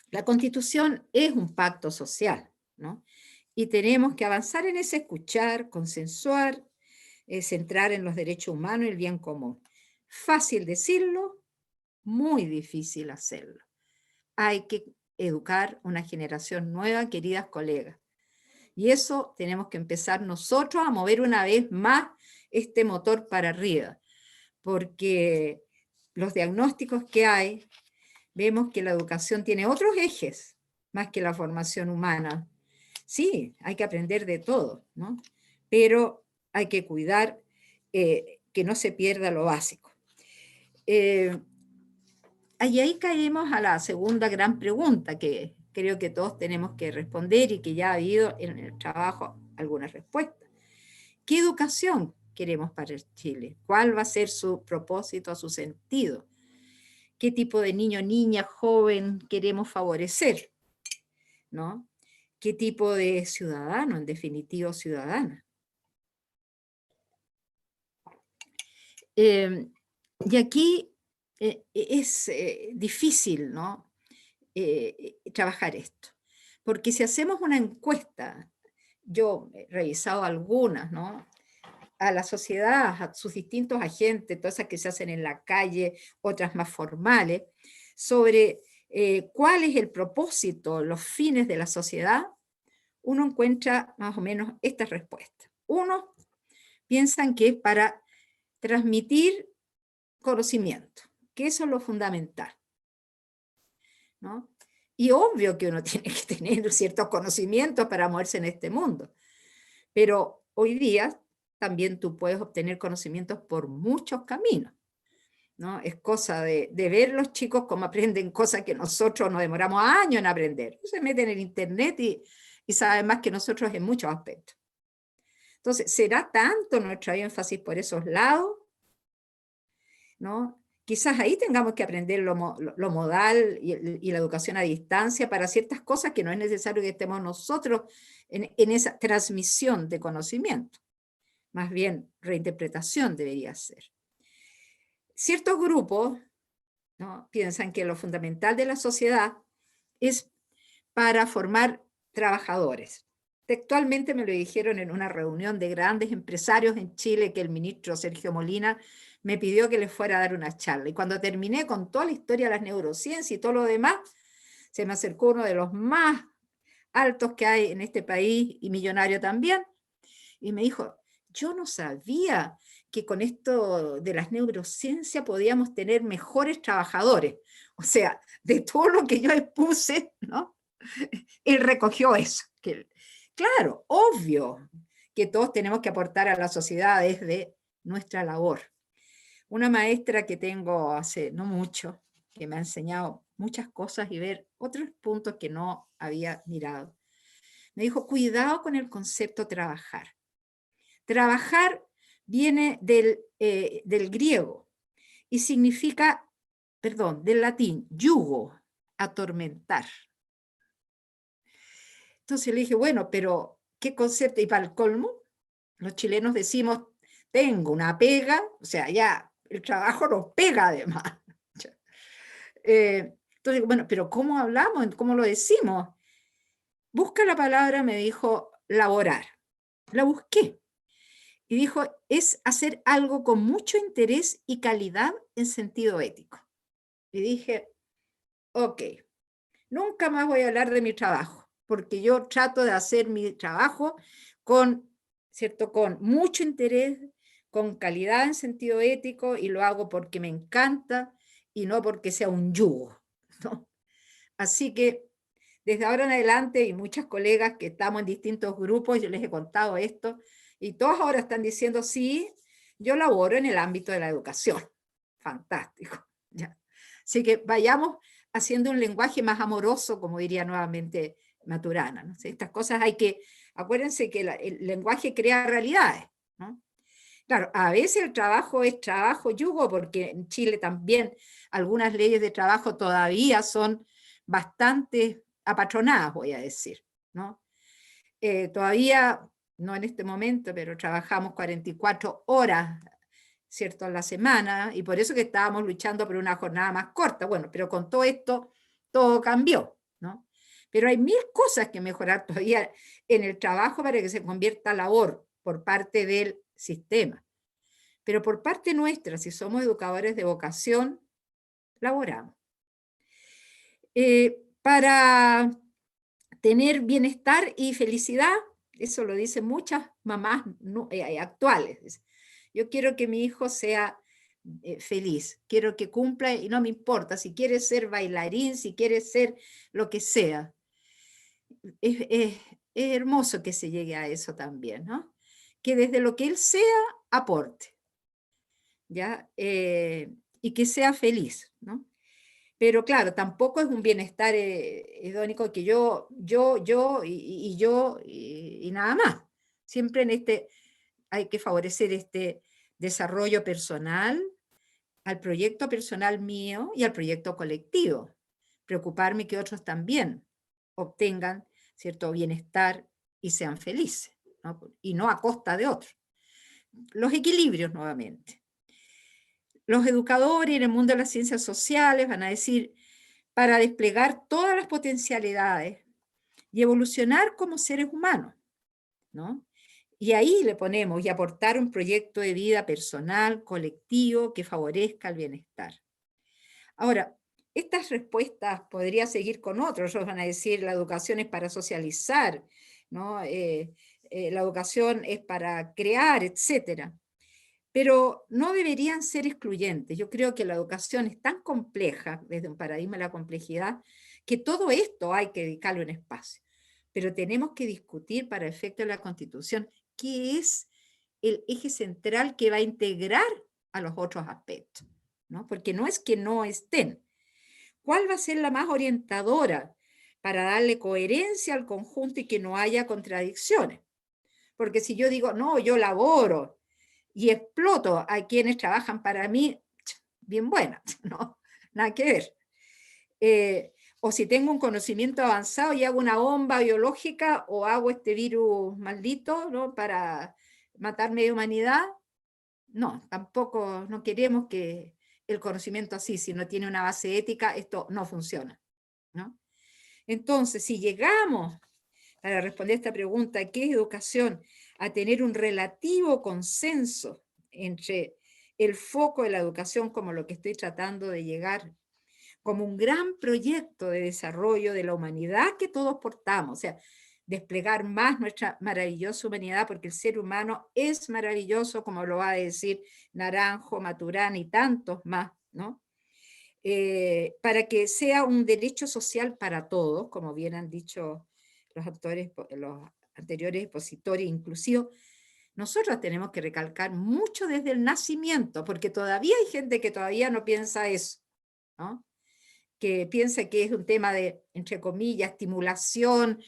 la Constitución es un pacto social, ¿no? Y tenemos que avanzar en ese escuchar, consensuar, centrar en los derechos humanos y el bien común. Fácil decirlo, muy difícil hacerlo. Hay que educar una generación nueva, queridas colegas. Y eso tenemos que empezar nosotros a mover una vez más este motor para arriba, porque los diagnósticos que hay vemos que la educación tiene otros ejes más que la formación humana. Sí, hay que aprender de todo, ¿no? Pero hay que cuidar que no se pierda lo básico. Y ahí caemos a la segunda gran pregunta que creo que todos tenemos que responder y que ya ha habido en el trabajo algunas respuestas. ¿Qué educación queremos para Chile? ¿Cuál va a ser su propósito, su sentido? ¿Qué tipo de niño, niña, joven queremos favorecer? ¿No? ¿Qué tipo de ciudadano, en definitiva, ciudadana? Y aquí es difícil, ¿no? Trabajar esto. Porque si hacemos una encuesta, yo he revisado algunas, ¿no? A la sociedad, a sus distintos agentes, todas esas que se hacen en la calle, otras más formales, sobre cuál es el propósito, los fines de la sociedad, uno encuentra más o menos estas respuestas. Uno, piensan que es para transmitir conocimiento, que eso es lo fundamental, ¿no? Y obvio que uno tiene que tener ciertos conocimientos para moverse en este mundo, pero hoy día también tú puedes obtener conocimientos por muchos caminos, ¿no? Es cosa de ver los chicos cómo aprenden cosas que nosotros nos demoramos años en aprender. Se meten en internet y saben más que nosotros en muchos aspectos. Entonces, ¿será tanto nuestro énfasis por esos lados? ¿No? Quizás ahí tengamos que aprender lo modal y la educación a distancia para ciertas cosas que no es necesario que estemos nosotros en esa transmisión de conocimiento. Más bien, reinterpretación debería ser. Ciertos grupos, ¿no?, piensan que lo fundamental de la sociedad es para formar trabajadores. Textualmente me lo dijeron en una reunión de grandes empresarios en Chile que el ministro Sergio Molina me pidió que les fuera a dar una charla. Y cuando terminé con toda la historia de las neurociencias y todo lo demás, se me acercó uno de los más altos que hay en este país y millonario también, y me dijo, yo no sabía que con esto de las neurociencias podíamos tener mejores trabajadores. O sea, de todo lo que yo expuse, ¿no?, él recogió eso. Que, claro, obvio que todos tenemos que aportar a la sociedad desde nuestra labor. Una maestra que tengo hace no mucho, que me ha enseñado muchas cosas y ver otros puntos que no había mirado, me dijo, cuidado con el concepto trabajar. Trabajar viene del griego y significa, perdón, del latín, yugo, atormentar. Entonces le dije, bueno, pero ¿qué concepto? Y para el colmo, los chilenos decimos, tengo una pega, o sea, ya el trabajo nos pega además. Entonces, bueno, pero ¿cómo hablamos? ¿Cómo lo decimos? Busca la palabra, me dijo, laborar. La busqué. Y dijo, es hacer algo con mucho interés y calidad en sentido ético. Y dije, ok, nunca más voy a hablar de mi trabajo, porque yo trato de hacer mi trabajo con, ¿cierto?, con mucho interés, con calidad en sentido ético, y lo hago porque me encanta y no porque sea un yugo, ¿no? Así que desde ahora en adelante, y muchas colegas que estamos en distintos grupos, yo les he contado esto, y todos ahora están diciendo, sí, yo laboro en el ámbito de la educación. Fantástico. ¿Ya? Así que vayamos haciendo un lenguaje más amoroso, como diría nuevamente Maturana, ¿no? Estas cosas hay que, acuérdense que el lenguaje crea realidades, ¿no? Claro, a veces el trabajo es trabajo yugo, porque en Chile también algunas leyes de trabajo todavía son bastante apatronadas, voy a decir, ¿no? Todavía, no en este momento, pero trabajamos 44 horas, ¿cierto?, a la semana, y por eso que estábamos luchando por una jornada más corta. Bueno, pero con todo esto, todo cambió, ¿no? Pero hay 1000 cosas que mejorar todavía en el trabajo para que se convierta en labor por parte del sistema. Pero por parte nuestra, si somos educadores de vocación, laboramos. Para tener bienestar y felicidad, eso lo dicen muchas mamás actuales. Yo quiero que mi hijo sea feliz, quiero que cumpla y no me importa si quiere ser bailarín, si quiere ser lo que sea. Es hermoso que se llegue a eso también, ¿no? Que desde lo que él sea, aporte, ¿ya? Y que sea feliz, ¿no? Pero claro, tampoco es un bienestar hedónico que yo y nada más. Siempre hay que favorecer este desarrollo personal, al proyecto personal mío y al proyecto colectivo. Preocuparme que otros también obtengan cierto bienestar y sean felices, ¿no? Y no a costa de otros. Los equilibrios nuevamente. Los educadores en el mundo de las ciencias sociales van a decir, para desplegar todas las potencialidades y evolucionar como seres humanos, ¿no? Y ahí le ponemos y aportar un proyecto de vida personal, colectivo, que favorezca el bienestar. Ahora, estas respuestas podría seguir con otros. Ellos van a decir, la educación es para socializar, ¿no? La educación es para crear, etc. Pero no deberían ser excluyentes. Yo creo que la educación es tan compleja, desde un paradigma de la complejidad, que todo esto hay que dedicarle un espacio. Pero tenemos que discutir para efecto de la Constitución qué es el eje central que va a integrar a los otros aspectos, ¿no? Porque no es que no estén. ¿Cuál va a ser la más orientadora para darle coherencia al conjunto y que no haya contradicciones? Porque si yo digo, no, yo laboro y exploto a quienes trabajan para mí, bien buena, ¿no? Nada que ver. O si tengo un conocimiento avanzado y hago una bomba biológica o hago este virus maldito, ¿no? Para matar media humanidad, no, tampoco, no queremos que el conocimiento así, si no tiene una base ética, esto no funciona, ¿no? Entonces, si llegamos, para responder esta pregunta, ¿qué es educación? A tener un relativo consenso entre el foco de la educación como lo que estoy tratando de llegar, como un gran proyecto de desarrollo de la humanidad que todos portamos, o sea, desplegar más nuestra maravillosa humanidad, porque el ser humano es maravilloso, como lo va a decir Naranjo, Maturana y tantos más, ¿no? Para que sea un derecho social para todos, como bien han dicho los anteriores expositores inclusivos. Nosotros tenemos que recalcar mucho desde el nacimiento, porque todavía hay gente que todavía no piensa eso, ¿no? Que piensa que es un tema de, entre comillas, estimulación,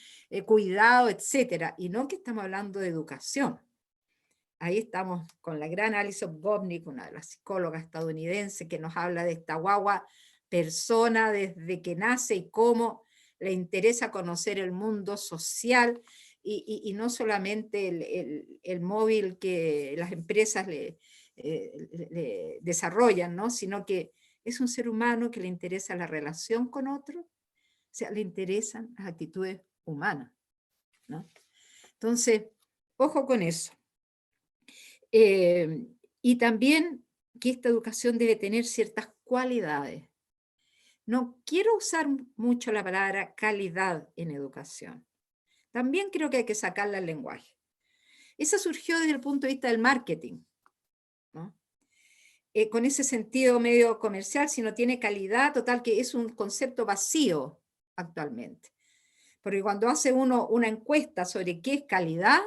cuidado, etcétera, y no que estamos hablando de educación. Ahí estamos con la gran Alison Gopnik, una de las psicólogas estadounidenses, que nos habla de esta guagua persona desde que nace y cómo le interesa conocer el mundo social y no solamente el móvil que las empresas le desarrollan, ¿no? Sino que es un ser humano que le interesa la relación con otros, o sea, le interesan las actitudes humanas, ¿no? Entonces, ojo con eso. Y también que esta educación debe tener ciertas cualidades. No quiero usar mucho la palabra calidad en educación. También creo que hay que sacarla al lenguaje. Esa surgió desde el punto de vista del marketing, ¿no? Con ese sentido medio comercial, si no tiene calidad, total que es un concepto vacío actualmente. Porque cuando hace uno una encuesta sobre qué es calidad,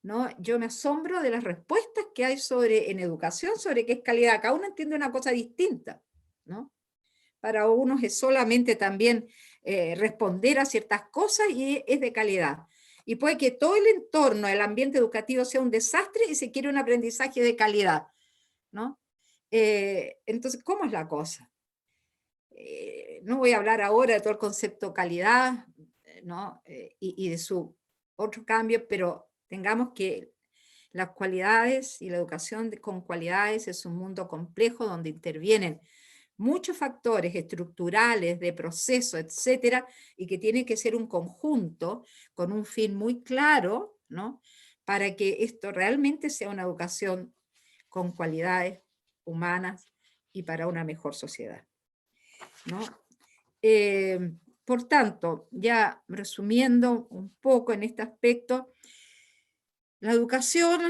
¿no? Yo me asombro de las respuestas que hay en educación sobre qué es calidad. Cada uno entiende una cosa distinta, ¿no? Para unos es solamente también responder a ciertas cosas y es de calidad. Y puede que todo el entorno, el ambiente educativo sea un desastre y se quiere un aprendizaje de calidad, ¿no? Entonces, ¿cómo es la cosa? No voy a hablar ahora de todo el concepto calidad, ¿no? Y de su otro cambio, pero tengamos que las cualidades y la educación con cualidades es un mundo complejo donde intervienen muchos factores estructurales, de proceso, etcétera, y que tiene que ser un conjunto con un fin muy claro, ¿no? Para que esto realmente sea una educación con cualidades humanas y para una mejor sociedad, ¿no? Por tanto, ya resumiendo un poco en este aspecto, la educación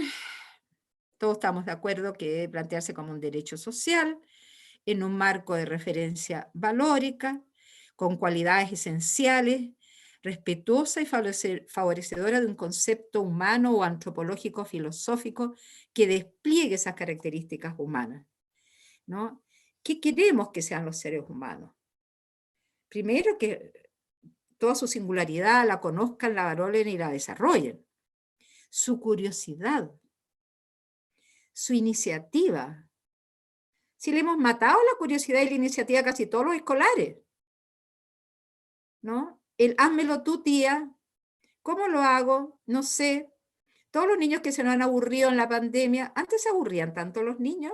todos estamos de acuerdo que debe plantearse como un derecho social, en un marco de referencia valórica, con cualidades esenciales, respetuosa y favorecedora de un concepto humano o antropológico filosófico que despliegue esas características humanas, ¿no? ¿Qué queremos que sean los seres humanos? Primero, que toda su singularidad la conozcan, la valoren y la desarrollen. Su curiosidad, su iniciativa. Si le hemos matado la curiosidad y la iniciativa a casi todos los escolares, ¿no? El házmelo tú, tía. ¿Cómo lo hago? No sé. Todos los niños que se nos han aburrido en la pandemia, antes se aburrían tanto los niños.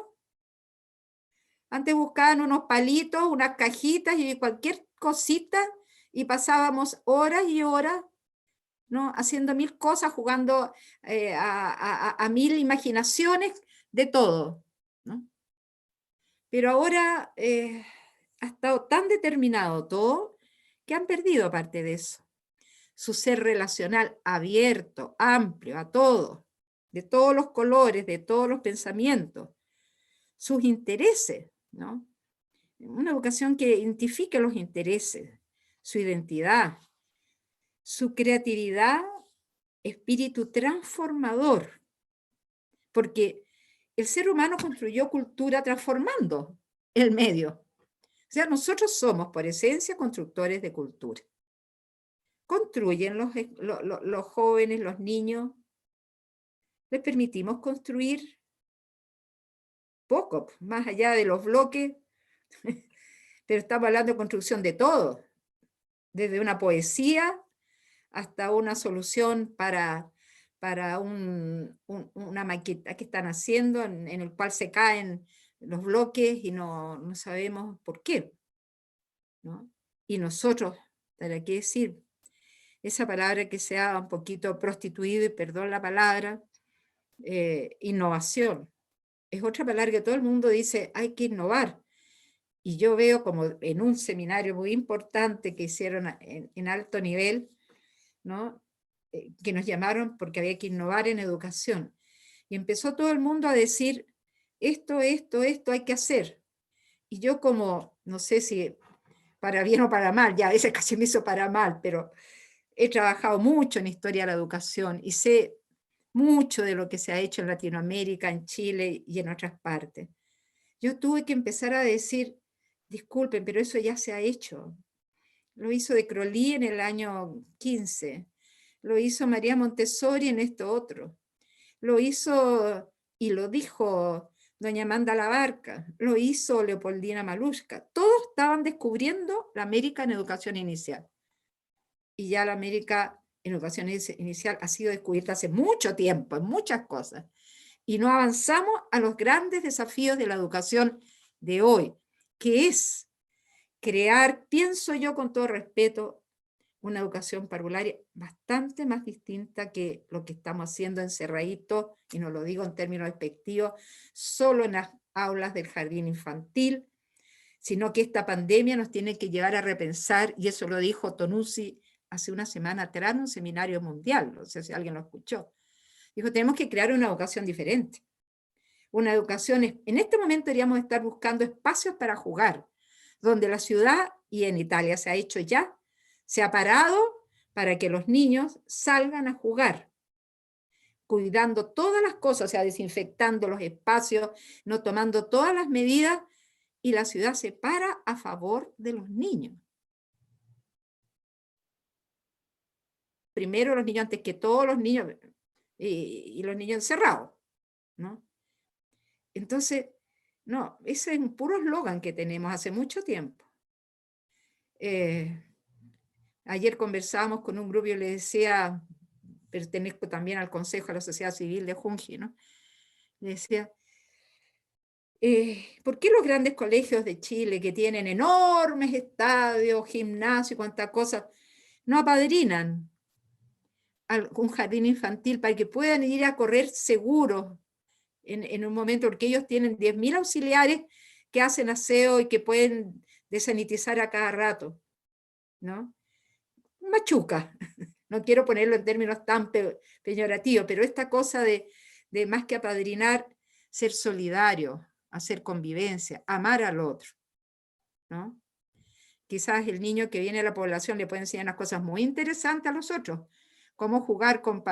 Antes buscaban unos palitos, unas cajitas y cualquier cosita y pasábamos horas y horas, ¿no? Haciendo mil cosas, jugando a mil imaginaciones de todo, ¿no? Pero ahora ha estado tan determinado todo que han perdido parte de eso. Su ser relacional abierto, amplio, a todo, de todos los colores, de todos los pensamientos, sus intereses, ¿no? Una educación que identifique los intereses, su identidad, su creatividad, espíritu transformador, porque el ser humano construyó cultura transformando el medio. O sea, nosotros somos por esencia constructores de cultura. Construyen los jóvenes, los niños, les permitimos construir poco, más allá de los bloques, pero estamos hablando de construcción de todo, desde una poesía hasta una solución para una maqueta que están haciendo en el cual se caen los bloques y no sabemos por qué, ¿no? Y nosotros, ¿para qué decir? Esa palabra que se ha un poquito prostituido, y perdón la palabra, innovación. Es otra palabra que todo el mundo dice, hay que innovar. Y yo veo como en un seminario muy importante que hicieron en alto nivel, ¿no? Que nos llamaron porque había que innovar en educación. Y empezó todo el mundo a decir, esto hay que hacer. Y yo como, no sé si para bien o para mal, ya a veces casi me hizo para mal, pero he trabajado mucho en historia de la educación y sé mucho de lo que se ha hecho en Latinoamérica, en Chile y en otras partes. Yo tuve que empezar a decir, disculpen, pero eso ya se ha hecho. Lo hizo de Crolí en el año 15, lo hizo María Montessori en esto otro, lo hizo y lo dijo doña Amanda Labarca, lo hizo Leopoldina Maluska. Todos estaban descubriendo la América en educación inicial. Y ya la América en educación inicial ha sido descubierta hace mucho tiempo, en muchas cosas. Y no avanzamos a los grandes desafíos de la educación de hoy, que es crear, pienso yo con todo respeto, una educación parvularia bastante más distinta que lo que estamos haciendo encerradito, y no lo digo en términos despectivos, solo en las aulas del jardín infantil, sino que esta pandemia nos tiene que llevar a repensar, y eso lo dijo Tonucci hace una semana atrás en un seminario mundial, no sé si alguien lo escuchó. Dijo, tenemos que crear una educación diferente. Una educación, en este momento deberíamos estar buscando espacios para jugar, donde la ciudad, y en Italia se ha hecho ya, se ha parado para que los niños salgan a jugar, cuidando todas las cosas, o sea, desinfectando los espacios, no tomando todas las medidas, y la ciudad se para a favor de los niños. Primero los niños antes que todos los niños, y los niños encerrados, ¿no? Entonces, no, ese es un puro eslogan que tenemos hace mucho tiempo. Ayer conversábamos con un grupo y le decía, pertenezco también al Consejo de la Sociedad Civil de Junji, ¿no? Le decía, ¿por qué los grandes colegios de Chile que tienen enormes estadios, gimnasio y cuantas cosas, no apadrinan un jardín infantil para que puedan ir a correr seguros en un momento, porque ellos tienen 10.000 auxiliares que hacen aseo y que pueden desanitizar a cada rato, ¿no? Machuca, no quiero ponerlo en términos tan peyorativos, pero esta cosa de más que apadrinar, ser solidario, hacer convivencia, amar al otro, ¿no? Quizás el niño que viene a la población le puede enseñar unas cosas muy interesantes a los otros, cómo jugar con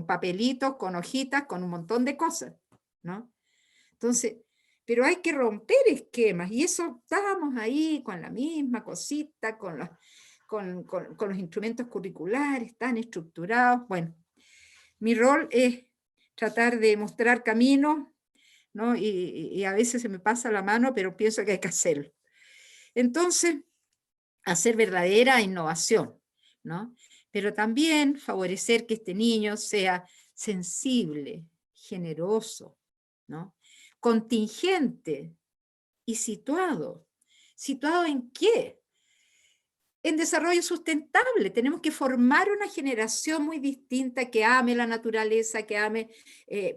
papelitos, con hojitas, con un montón de cosas, ¿no? Entonces, pero hay que romper esquemas, y eso estábamos ahí con la misma cosita, con los instrumentos curriculares tan estructurados. Bueno, mi rol es tratar de mostrar caminos, ¿no? Y a veces se me pasa la mano, pero pienso que hay que hacerlo. Entonces, hacer verdadera innovación, ¿no? Pero también favorecer que este niño sea sensible, generoso, ¿no? Contingente y situado. ¿Situado en qué? En desarrollo sustentable. Tenemos que formar una generación muy distinta que ame la naturaleza, que ame,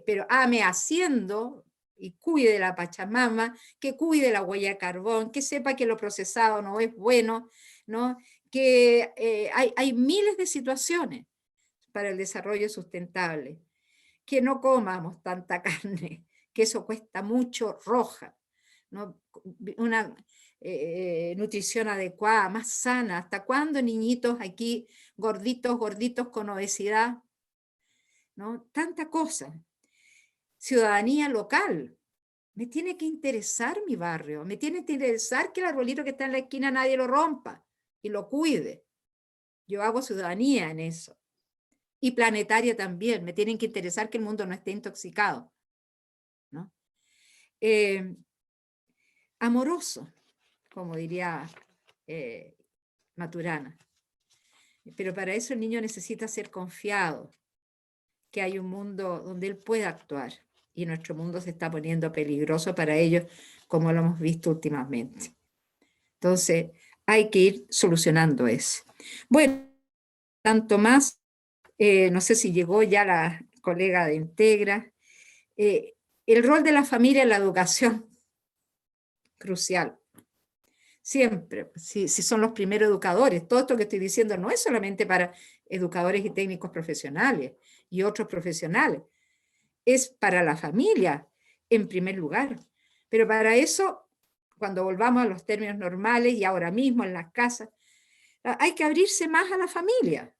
pero ame haciendo y cuide la Pachamama, que cuide la huella de carbón, que sepa que lo procesado no es bueno, ¿no? Que hay miles de situaciones para el desarrollo sustentable. Que no comamos tanta carne, que eso cuesta mucho, roja, ¿no? Una nutrición adecuada, más sana. ¿Hasta cuándo niñitos aquí gorditos, gorditos con obesidad? ¿No? Tanta cosa. Ciudadanía local. Me tiene que interesar mi barrio, me tiene que interesar que el arbolito que está en la esquina nadie lo rompa y lo cuide. Yo hago ciudadanía en eso. Y planetaria también, me tienen que interesar que el mundo no esté intoxicado, ¿no? Amoroso, como diría Maturana. Pero para eso el niño necesita ser confiado, que hay un mundo donde él pueda actuar, y nuestro mundo se está poniendo peligroso para ellos, como lo hemos visto últimamente. Entonces, hay que ir solucionando eso. Bueno, tanto más, no sé si llegó ya la colega de Integra, el rol de la familia en la educación, crucial. Siempre, si son los primeros educadores, todo esto que estoy diciendo no es solamente para educadores y técnicos profesionales y otros profesionales, es para la familia en primer lugar. Pero para eso, cuando volvamos a los términos normales y ahora mismo en las casas, hay que abrirse más a la familia,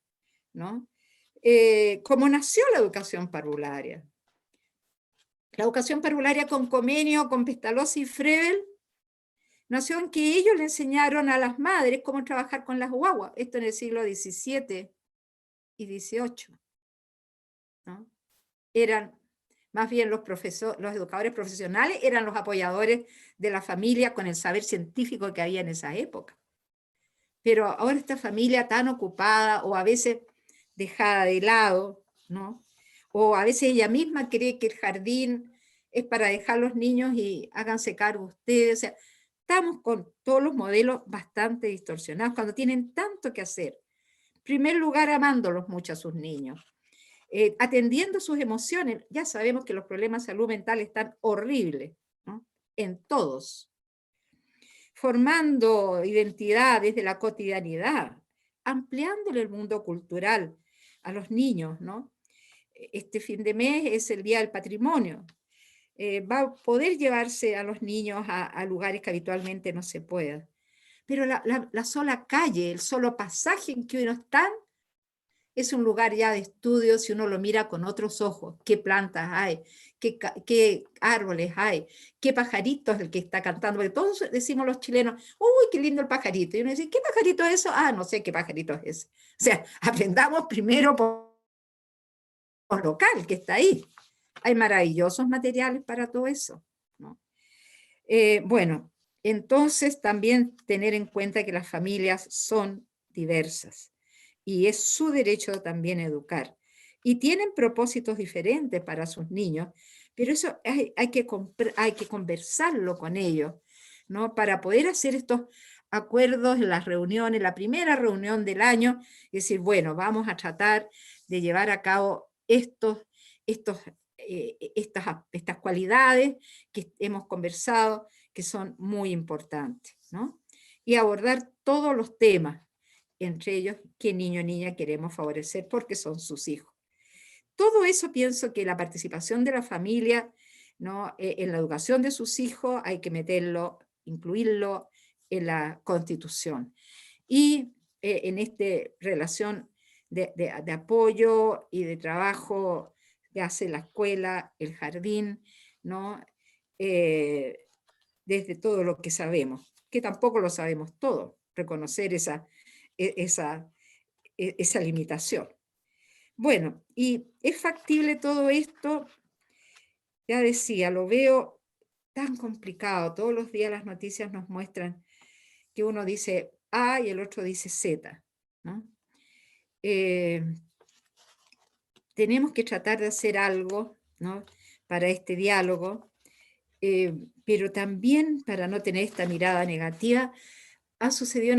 ¿no? Como nació la educación parvularia. La educación parvularia con convenio con Pestalozzi y Frebel nació en que ellos le enseñaron a las madres cómo trabajar con las guaguas, esto en el siglo XVII y XVIII, ¿no? Eran más bien los educadores profesionales, eran los apoyadores de la familia con el saber científico que había en esa época. Pero ahora esta familia tan ocupada, o a veces dejada de lado, ¿no? O a veces ella misma cree que el jardín es para dejar los niños y háganse cargo ustedes. O sea, estamos con todos los modelos bastante distorsionados cuando tienen tanto que hacer. En primer lugar, amándolos mucho a sus niños, atendiendo sus emociones. Ya sabemos que los problemas de salud mental están horribles, ¿no? En todos. Formando identidad desde la cotidianidad, ampliándole el mundo cultural a los niños, ¿no? Este fin de mes es el Día del Patrimonio. Va a poder llevarse a los niños a lugares que habitualmente no se puedan. Pero la sola calle, el solo pasaje en que uno está, es un lugar ya de estudio si uno lo mira con otros ojos. ¿Qué plantas hay? ¿Qué árboles hay? ¿Qué pajarito es el que está cantando? Porque todos decimos los chilenos, uy, qué lindo el pajarito. Y uno dice, ¿qué pajarito es eso? Ah, no sé qué pajarito es ese. O sea, aprendamos primero por local, que está ahí. Hay maravillosos materiales para todo eso, ¿no? Bueno, entonces también tener en cuenta que las familias son diversas y es su derecho también educar. Y tienen propósitos diferentes para sus niños, pero eso hay que conversarlo con ellos, ¿no? Para poder hacer estos acuerdos en las reuniones, la primera reunión del año, y decir, bueno, vamos a tratar de llevar a cabo estas cualidades que hemos conversado, que son muy importantes, ¿no? Y abordar todos los temas, entre ellos qué niño o niña queremos favorecer porque son sus hijos. Todo eso pienso que la participación de la familia ¿no? En la educación de sus hijos hay que meterlo, incluirlo en la Constitución. Y en esta relación de apoyo y de trabajo que hace la escuela, el jardín, ¿no? Desde todo lo que sabemos, que tampoco lo sabemos todo, reconocer esa limitación. Bueno, y es factible todo esto, ya decía, lo veo tan complicado, todos los días las noticias nos muestran que uno dice A y el otro dice Z, ¿no? Tenemos que tratar de hacer algo, ¿no?, para este diálogo, pero también para no tener esta mirada negativa, han sucedido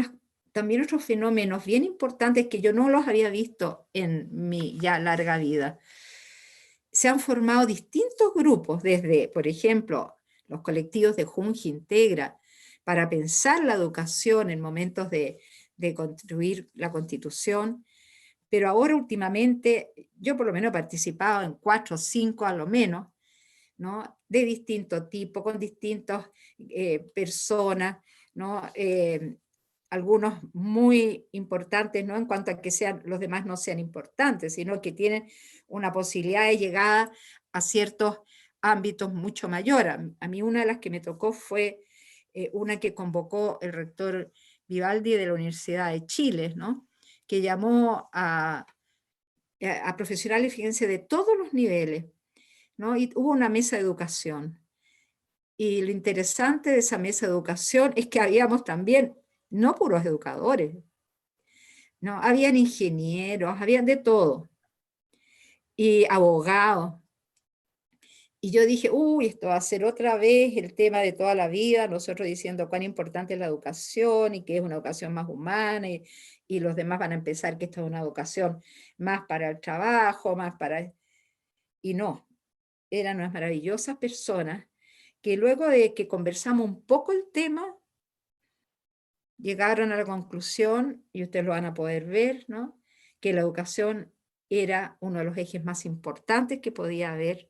también otros fenómenos bien importantes que yo no los había visto en mi ya larga vida. Se han formado distintos grupos, desde, por ejemplo, los colectivos de Junji Integra, para pensar la educación en momentos de construir la Constitución, pero ahora últimamente, yo por lo menos he participado en 4 o 5 a lo menos, ¿no?, de distinto tipo, con distintas personas, ¿no? Algunos muy importantes, no en cuanto a que los demás no sean importantes, sino que tienen una posibilidad de llegada a ciertos ámbitos mucho mayor. A mí una de las que me tocó fue una que convocó el rector Vivaldi de la Universidad de Chile, ¿no?, que llamó a profesionales, fíjense, de todos los niveles, ¿no? Y hubo una mesa de educación. Y lo interesante de esa mesa de educación es que habíamos también, no puros educadores, ¿no? Habían ingenieros, habían de todo, y abogados. Y yo dije, uy, esto va a ser otra vez el tema de toda la vida, nosotros diciendo cuán importante es la educación y que es una educación más humana, y los demás van a empezar que esto es una educación más para el trabajo, más para... Y no, eran unas maravillosas personas que luego de que conversamos un poco el tema, llegaron a la conclusión, y ustedes lo van a poder ver, ¿no?, que la educación era uno de los ejes más importantes que podía haber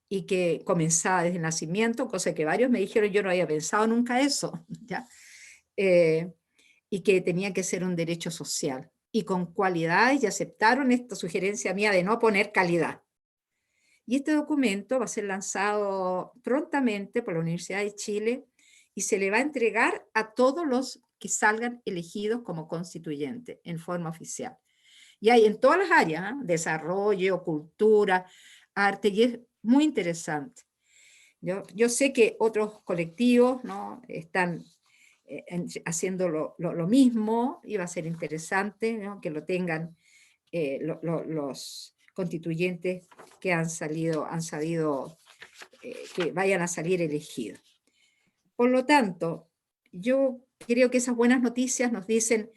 y que comenzaba desde el nacimiento, cosa que varios me dijeron, yo no había pensado nunca eso, ¿ya? Y que tenía que ser un derecho social, y con cualidades, y aceptaron esta sugerencia mía de no poner calidad. Y este documento va a ser lanzado prontamente por la Universidad de Chile y se le va a entregar a todos los que salgan elegidos como constituyentes en forma oficial. Y hay en todas las áreas, ¿eh?, desarrollo, cultura, arte, y es muy interesante. Yo sé que otros colectivos, ¿no?, están haciendo lo mismo, y va a ser interesante, ¿no?, que lo tengan los constituyentes que han sabido que vayan a salir elegidos. Por lo tanto, yo creo que esas buenas noticias nos dicen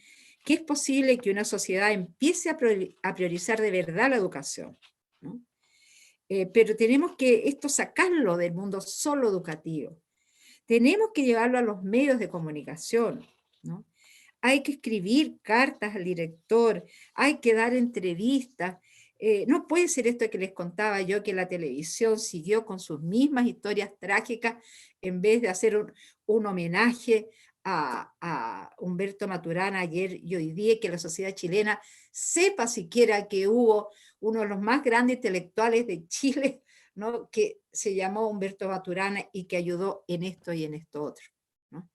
que es posible que una sociedad empiece a priorizar de verdad la educación, ¿no? Pero tenemos que esto sacarlo del mundo solo educativo. Tenemos que llevarlo a los medios de comunicación, ¿no? Hay que escribir cartas al director, hay que dar entrevistas. No puede ser esto que les contaba yo, que la televisión siguió con sus mismas historias trágicas en vez de hacer un homenaje a Humberto Maturana ayer y hoy día, que la sociedad chilena sepa siquiera que hubo uno de los más grandes intelectuales de Chile, ¿no?, que se llamó Humberto Maturana y que ayudó en esto y en esto otro, ¿no?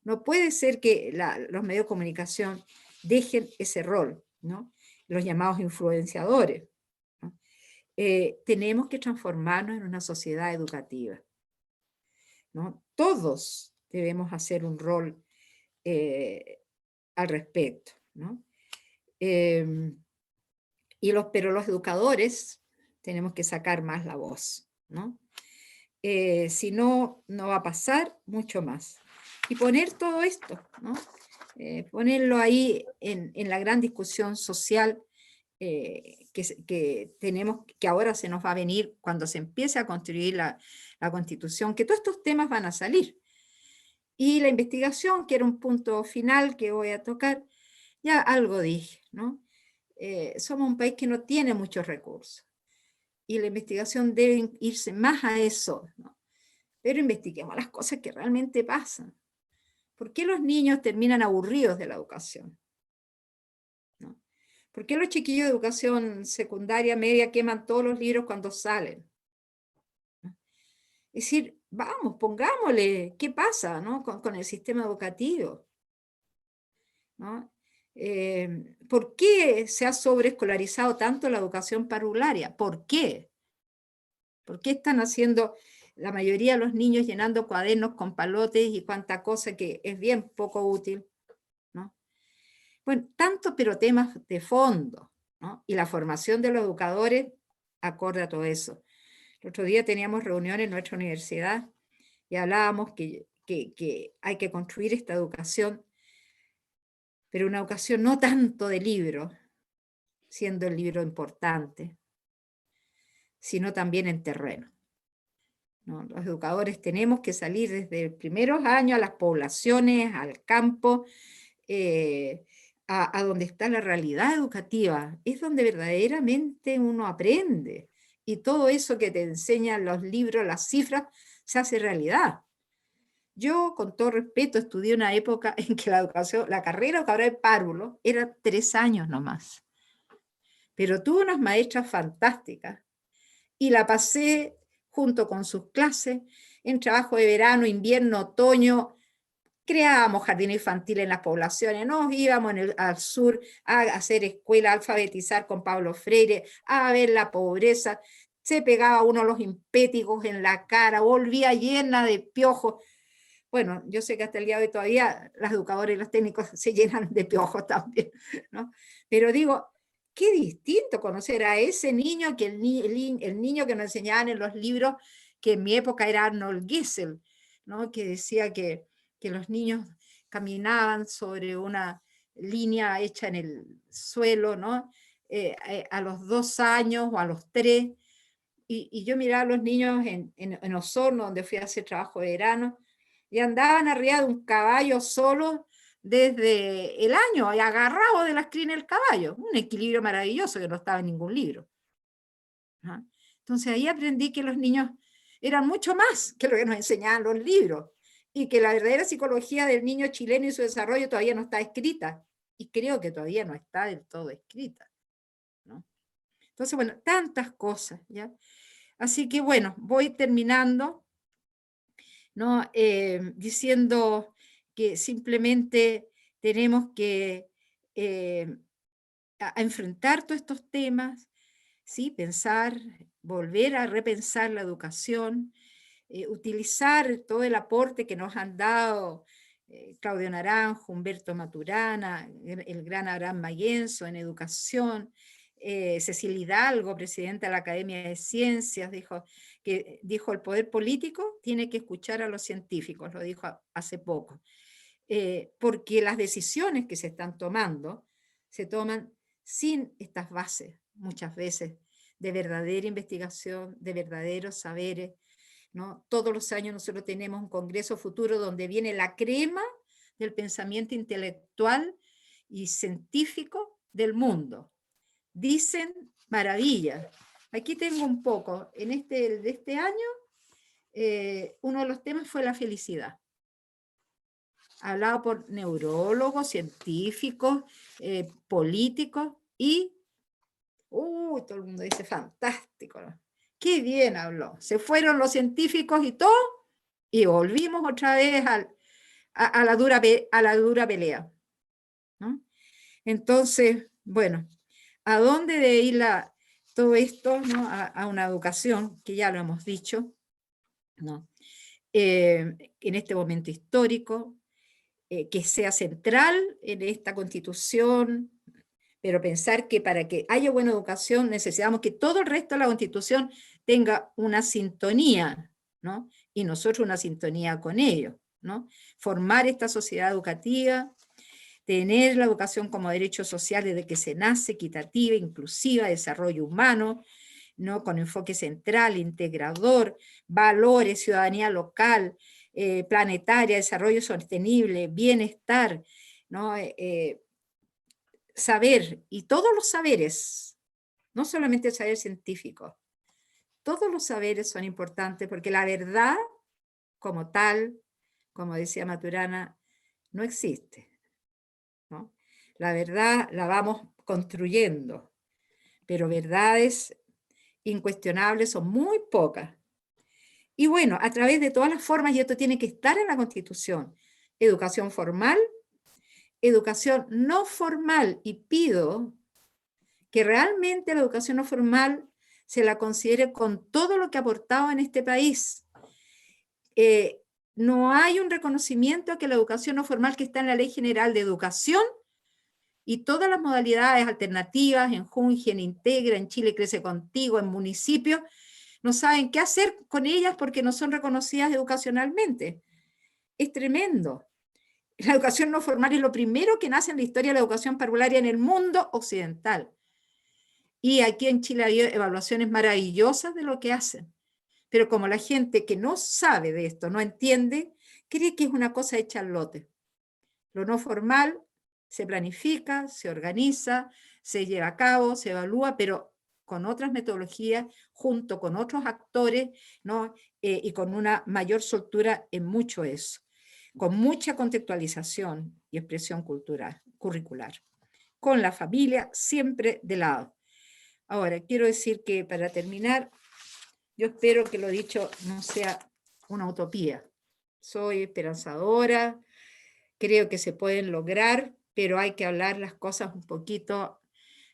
No puede ser que los medios de comunicación dejen ese rol, ¿no?, los llamados influenciadores, ¿no? Tenemos que transformarnos en una sociedad educativa, ¿no? Todos debemos hacer un rol al respecto, ¿no? Pero los educadores tenemos que sacar más la voz, ¿no? Si no, no va a pasar mucho más. Y poner todo esto, ¿no?, ponerlo ahí en la gran discusión social que tenemos, que ahora se nos va a venir cuando se empiece a construir la Constitución, que todos estos temas van a salir. Y la investigación, que era un punto final que voy a tocar, ya algo dije, ¿no? Somos un país que no tiene muchos recursos. y la investigación debe irse más a eso, ¿no? Pero investiguemos las cosas que realmente pasan. ¿Por qué los niños terminan aburridos de la educación? ¿No? ¿Por qué los chiquillos de educación secundaria, media, queman todos los libros cuando salen? ¿No? Es decir, vamos, pongámosle, ¿qué pasa, ¿no? con el sistema educativo? ¿No? ¿Por qué se ha sobreescolarizado tanto la educación parvularia? ¿Por qué? ¿Por qué están haciendo la mayoría de los niños llenando cuadernos con palotes y cuánta cosa que es bien poco útil? ¿No? Bueno, tanto, pero temas de fondo, ¿no? Y la formación de los educadores acorde a todo eso. El otro día teníamos reunión en nuestra universidad y hablábamos que hay que construir esta educación, pero una educación no tanto de libro, siendo el libro importante, sino también en terreno, ¿no? Los educadores tenemos que salir desde los primeros años a las poblaciones, al campo, a donde está la realidad educativa. Es donde verdaderamente uno aprende. Y todo eso que te enseñan los libros, las cifras, se hace realidad. Yo, con todo respeto, estudié una época en que la educación, la carrera educadora de párvulo era 3 años nomás. Pero tuve unas maestras fantásticas y la pasé junto con sus clases en trabajo de verano, invierno, otoño. Creábamos jardines infantiles en las poblaciones, nos íbamos al sur a hacer escuela, a alfabetizar con Pablo Freire, a ver la pobreza. Se pegaba uno los impéticos en la cara, volvía llena de piojos. Bueno, yo sé que hasta el día de hoy todavía las educadoras y los técnicos se llenan de piojos también, ¿no? Pero digo, qué distinto conocer a ese niño que el niño que nos enseñaban en los libros, que en mi época era Arnold Giesel, ¿no? Que decía que los niños caminaban sobre una línea hecha en el suelo, ¿no? A los 2 años o a los 3, y yo miraba a los niños en Osorno, donde fui a hacer trabajo de verano, y andaban arriba de un caballo solo desde el año, y agarrados de las crines del caballo, un equilibrio maravilloso que no estaba en ningún libro, ¿no? Entonces ahí aprendí que los niños eran mucho más que lo que nos enseñaban los libros, y que la verdadera psicología del niño chileno y su desarrollo todavía no está escrita, y creo que todavía no está del todo escrita, ¿no? Entonces, bueno, tantas cosas, ¿ya? Así que bueno, voy terminando, ¿no? Diciendo que simplemente tenemos que a enfrentar todos estos temas, ¿sí? Pensar, volver a repensar la educación, utilizar todo el aporte que nos han dado Claudio Naranjo, Humberto Maturana, el gran Abraham Mayenzo en educación, Cecilia Hidalgo, presidenta de la Academia de Ciencias, dijo el poder político tiene que escuchar a los científicos, lo dijo hace poco, porque las decisiones que se están tomando se toman sin estas bases, muchas veces, de verdadera investigación, de verdaderos saberes, ¿no? Todos los años nosotros tenemos un congreso futuro donde viene la crema del pensamiento intelectual y científico del mundo. Dicen maravillas. Aquí tengo un poco, de este año, uno de los temas fue la felicidad. Hablado por neurólogos, científicos, políticos y todo el mundo dice fantástico, ¿no? Qué bien habló. Se fueron los científicos y todo, y volvimos otra vez a la dura pelea, ¿no? Entonces, bueno, ¿a dónde debe ir todo esto, ¿no? A una educación, que ya lo hemos dicho, ¿no? En este momento histórico, que sea central en esta Constitución, pero pensar que para que haya buena educación necesitamos que todo el resto de la Constitución tenga una sintonía, ¿no? Y nosotros una sintonía con ellos, ¿no? Formar esta sociedad educativa, tener la educación como derecho social desde que se nace, equitativa, inclusiva, desarrollo humano, ¿no? Con enfoque central, integrador, valores, ciudadanía local, planetaria, desarrollo sostenible, bienestar, ¿no? Saber, y todos los saberes, no solamente el saber científico, todos los saberes son importantes porque la verdad como tal, como decía Maturana, no existe, ¿no? La verdad la vamos construyendo, pero verdades incuestionables son muy pocas. Y bueno, a través de todas las formas, y esto tiene que estar en la Constitución, educación formal, educación no formal, y pido que realmente la educación no formal se la considere con todo lo que ha aportado en este país. No hay un reconocimiento a que la educación no formal que está en la Ley General de Educación y todas las modalidades alternativas, en Junji, en Integra, en Chile Crece Contigo, en municipios, no saben qué hacer con ellas porque no son reconocidas educacionalmente. Es tremendo. La educación no formal es lo primero que nace en la historia de la educación parvularia en el mundo occidental. Y aquí en Chile hay evaluaciones maravillosas de lo que hacen. Pero como la gente que no sabe de esto, no entiende, cree que es una cosa hecha al lote. Lo no formal se planifica, se organiza, se lleva a cabo, se evalúa, pero con otras metodologías, junto con otros actores, ¿no? Y con una mayor soltura en mucho eso, con mucha contextualización y expresión cultural, curricular, con la familia siempre de lado. Ahora, quiero decir que para terminar, yo espero que lo dicho no sea una utopía. Soy esperanzadora, creo que se pueden lograr, pero hay que hablar las cosas un poquito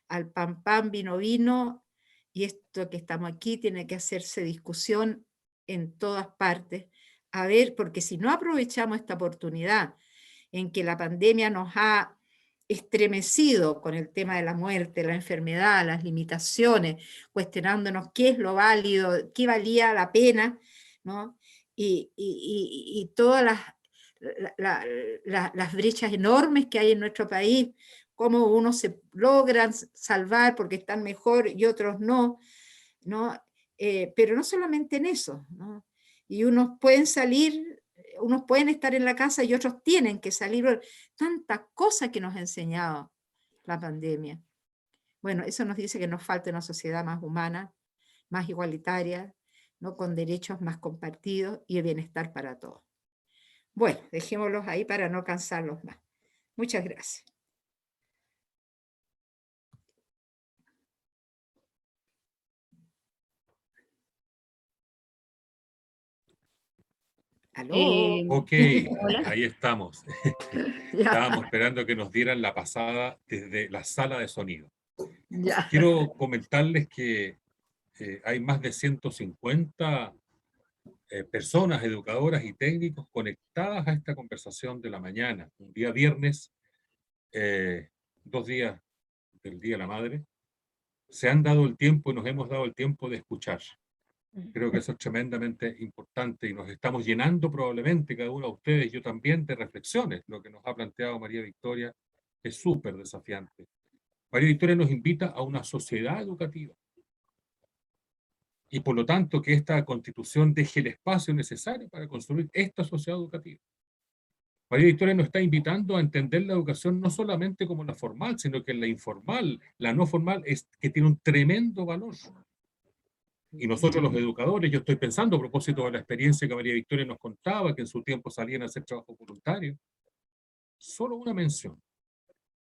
al pan pan, vino vino, y esto que estamos aquí tiene que hacerse discusión en todas partes. A ver, porque si no aprovechamos esta oportunidad en que la pandemia nos ha estremecido con el tema de la muerte, la enfermedad, las limitaciones, cuestionándonos qué es lo válido, qué valía la pena, ¿no? Y todas las brechas enormes que hay en nuestro país, cómo unos se logran salvar porque están mejor y otros no, ¿no? Pero no solamente en eso, ¿no? Y unos pueden salir, unos pueden estar en la casa y otros tienen que salir. Tantas cosas que nos ha enseñado la pandemia. Bueno, eso nos dice que nos falta una sociedad más humana, más igualitaria, ¿no? Con derechos más compartidos y el bienestar para todos. Bueno, dejémoslos ahí para no cansarlos más. Muchas gracias. ¿Aló? Ok, Hola. ahí estamos. Ya, Estábamos esperando que nos dieran la pasada desde la sala de sonido. ya. Quiero comentarles que hay más de 150 personas, educadoras y técnicos conectadas a esta conversación de la mañana, un día viernes, 2 días del Día de la Madre. Se han dado el tiempo y nos hemos dado el tiempo de escuchar. Creo que eso es tremendamente importante y nos estamos llenando probablemente, cada uno de ustedes, yo también, de reflexiones. Lo que nos ha planteado María Victoria es súper desafiante. María Victoria nos invita a una sociedad educativa y por lo tanto que esta constitución deje el espacio necesario para construir esta sociedad educativa. María Victoria nos está invitando a entender la educación no solamente como la formal, sino que la informal, la no formal, es que tiene un tremendo valor. Y nosotros los educadores, yo estoy pensando a propósito de la experiencia que María Victoria nos contaba, que en su tiempo salían a hacer trabajo voluntario, solo una mención.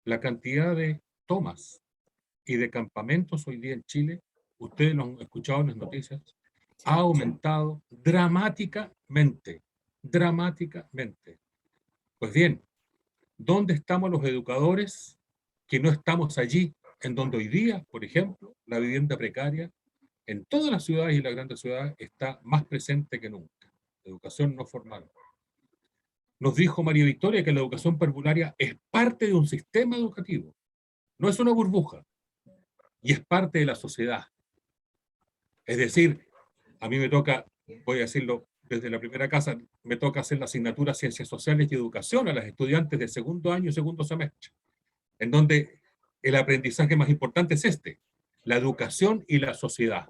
La cantidad de tomas y de campamentos hoy día en Chile, ustedes lo han escuchado en las noticias, ha aumentado dramáticamente, dramáticamente. Pues bien, ¿dónde estamos los educadores que no estamos allí, en donde hoy día, por ejemplo, la vivienda precaria en todas las ciudades y las grandes ciudades está más presente que nunca? Educación no formal. Nos dijo María Victoria que la educación parvularia es parte de un sistema educativo, no es una burbuja, y es parte de la sociedad. Es decir, a mí me toca, voy a decirlo desde la primera casa, me toca hacer la asignatura Ciencias Sociales y Educación a las estudiantes de segundo año y segundo semestre, en donde el aprendizaje más importante es la educación y la sociedad.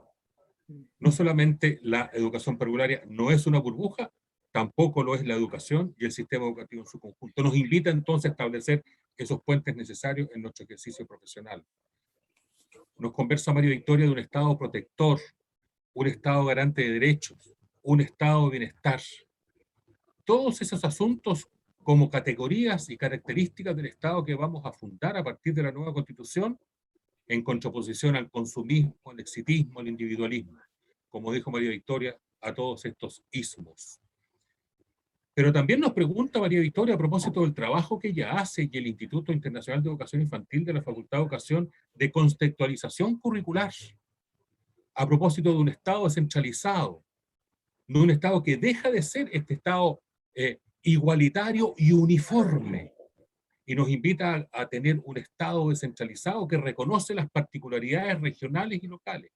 No solamente la educación parvularia no es una burbuja, tampoco lo es la educación y el sistema educativo en su conjunto. Nos invita entonces a establecer esos puentes necesarios en nuestro ejercicio profesional. Nos conversa María Victoria de un Estado protector, un Estado garante de derechos, un Estado de bienestar. Todos esos asuntos como categorías y características del Estado que vamos a fundar a partir de la nueva Constitución, en contraposición al consumismo, al exitismo, al individualismo. Como dijo María Victoria, a todos estos ismos. Pero también nos pregunta María Victoria a propósito del trabajo que ella hace y el Instituto Internacional de Educación Infantil de la Facultad de Educación de contextualización curricular, a propósito de un Estado descentralizado, de un Estado que deja de ser este Estado igualitario y uniforme, y nos invita a tener un Estado descentralizado que reconoce las particularidades regionales y locales.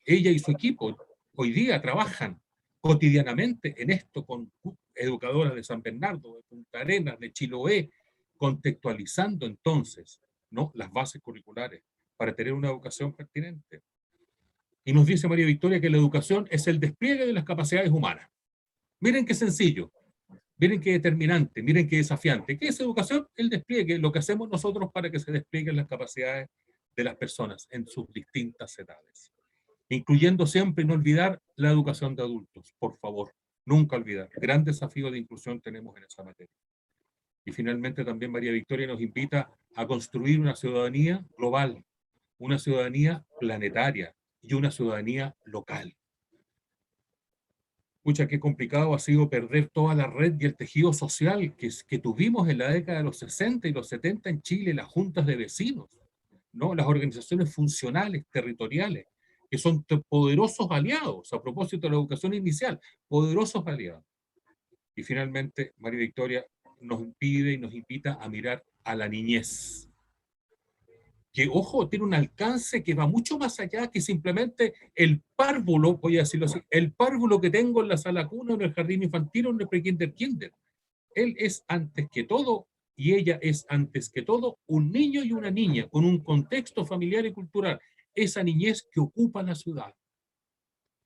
Ella y su equipo hoy día trabajan cotidianamente en esto con educadoras de San Bernardo, de Punta Arenas, de Chiloé, contextualizando entonces, ¿no?, las bases curriculares para tener una educación pertinente. Y nos dice María Victoria que la educación es el despliegue de las capacidades humanas. Miren qué sencillo, miren qué determinante, miren qué desafiante. ¿Qué es educación? El despliegue, lo que hacemos nosotros para que se desplieguen las capacidades de las personas en sus distintas edades. Incluyendo siempre y no olvidar la educación de adultos, por favor, nunca olvidar. Gran desafío de inclusión tenemos en esa materia. Y finalmente también María Victoria nos invita a construir una ciudadanía global, una ciudadanía planetaria y una ciudadanía local. Pucha, qué complicado ha sido perder toda la red y el tejido social que tuvimos en la década de los 60 y los 70 en Chile, las juntas de vecinos, ¿no?, las organizaciones funcionales, territoriales, que son poderosos aliados, a propósito de la educación inicial, poderosos aliados. Y finalmente, María Victoria nos pide y nos invita a mirar a la niñez, que, ojo, tiene un alcance que va mucho más allá que simplemente el párvulo, voy a decirlo así, el párvulo que tengo en la sala cuna, en el jardín infantil o en el pre-kinder. Él es antes que todo, y ella es antes que todo, un niño y una niña, con un contexto familiar y cultural. Esa niñez que ocupa la ciudad.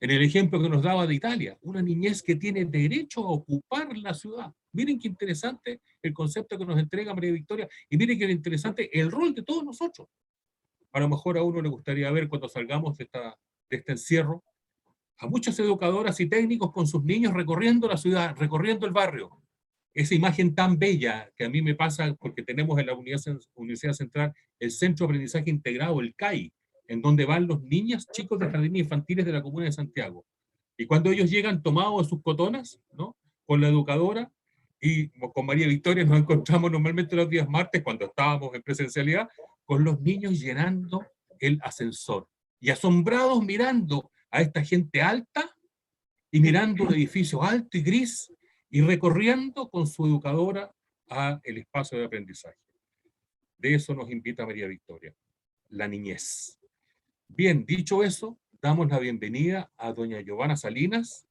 En el ejemplo que nos daba de Italia, una niñez que tiene derecho a ocupar la ciudad. Miren qué interesante el concepto que nos entrega María Victoria, y miren qué interesante el rol de todos nosotros. A lo mejor a uno le gustaría ver, cuando salgamos de este encierro, a muchas educadoras y técnicos con sus niños recorriendo la ciudad, recorriendo el barrio. Esa imagen tan bella que a mí me pasa porque tenemos en la Universidad Central el Centro de Aprendizaje Integrado, el CAI, en donde van los niños chicos de jardines infantiles de la Comuna de Santiago. Y cuando ellos llegan tomados de sus cotonas, ¿no?, con la educadora, y con María Victoria nos encontramos normalmente los días martes, cuando estábamos en presencialidad, con los niños llenando el ascensor y asombrados mirando a esta gente alta y mirando un edificio alto y gris y recorriendo con su educadora a el espacio de aprendizaje. De eso nos invita María Victoria, la niñez. Bien, dicho eso, damos la bienvenida a doña Giovanna Salinas,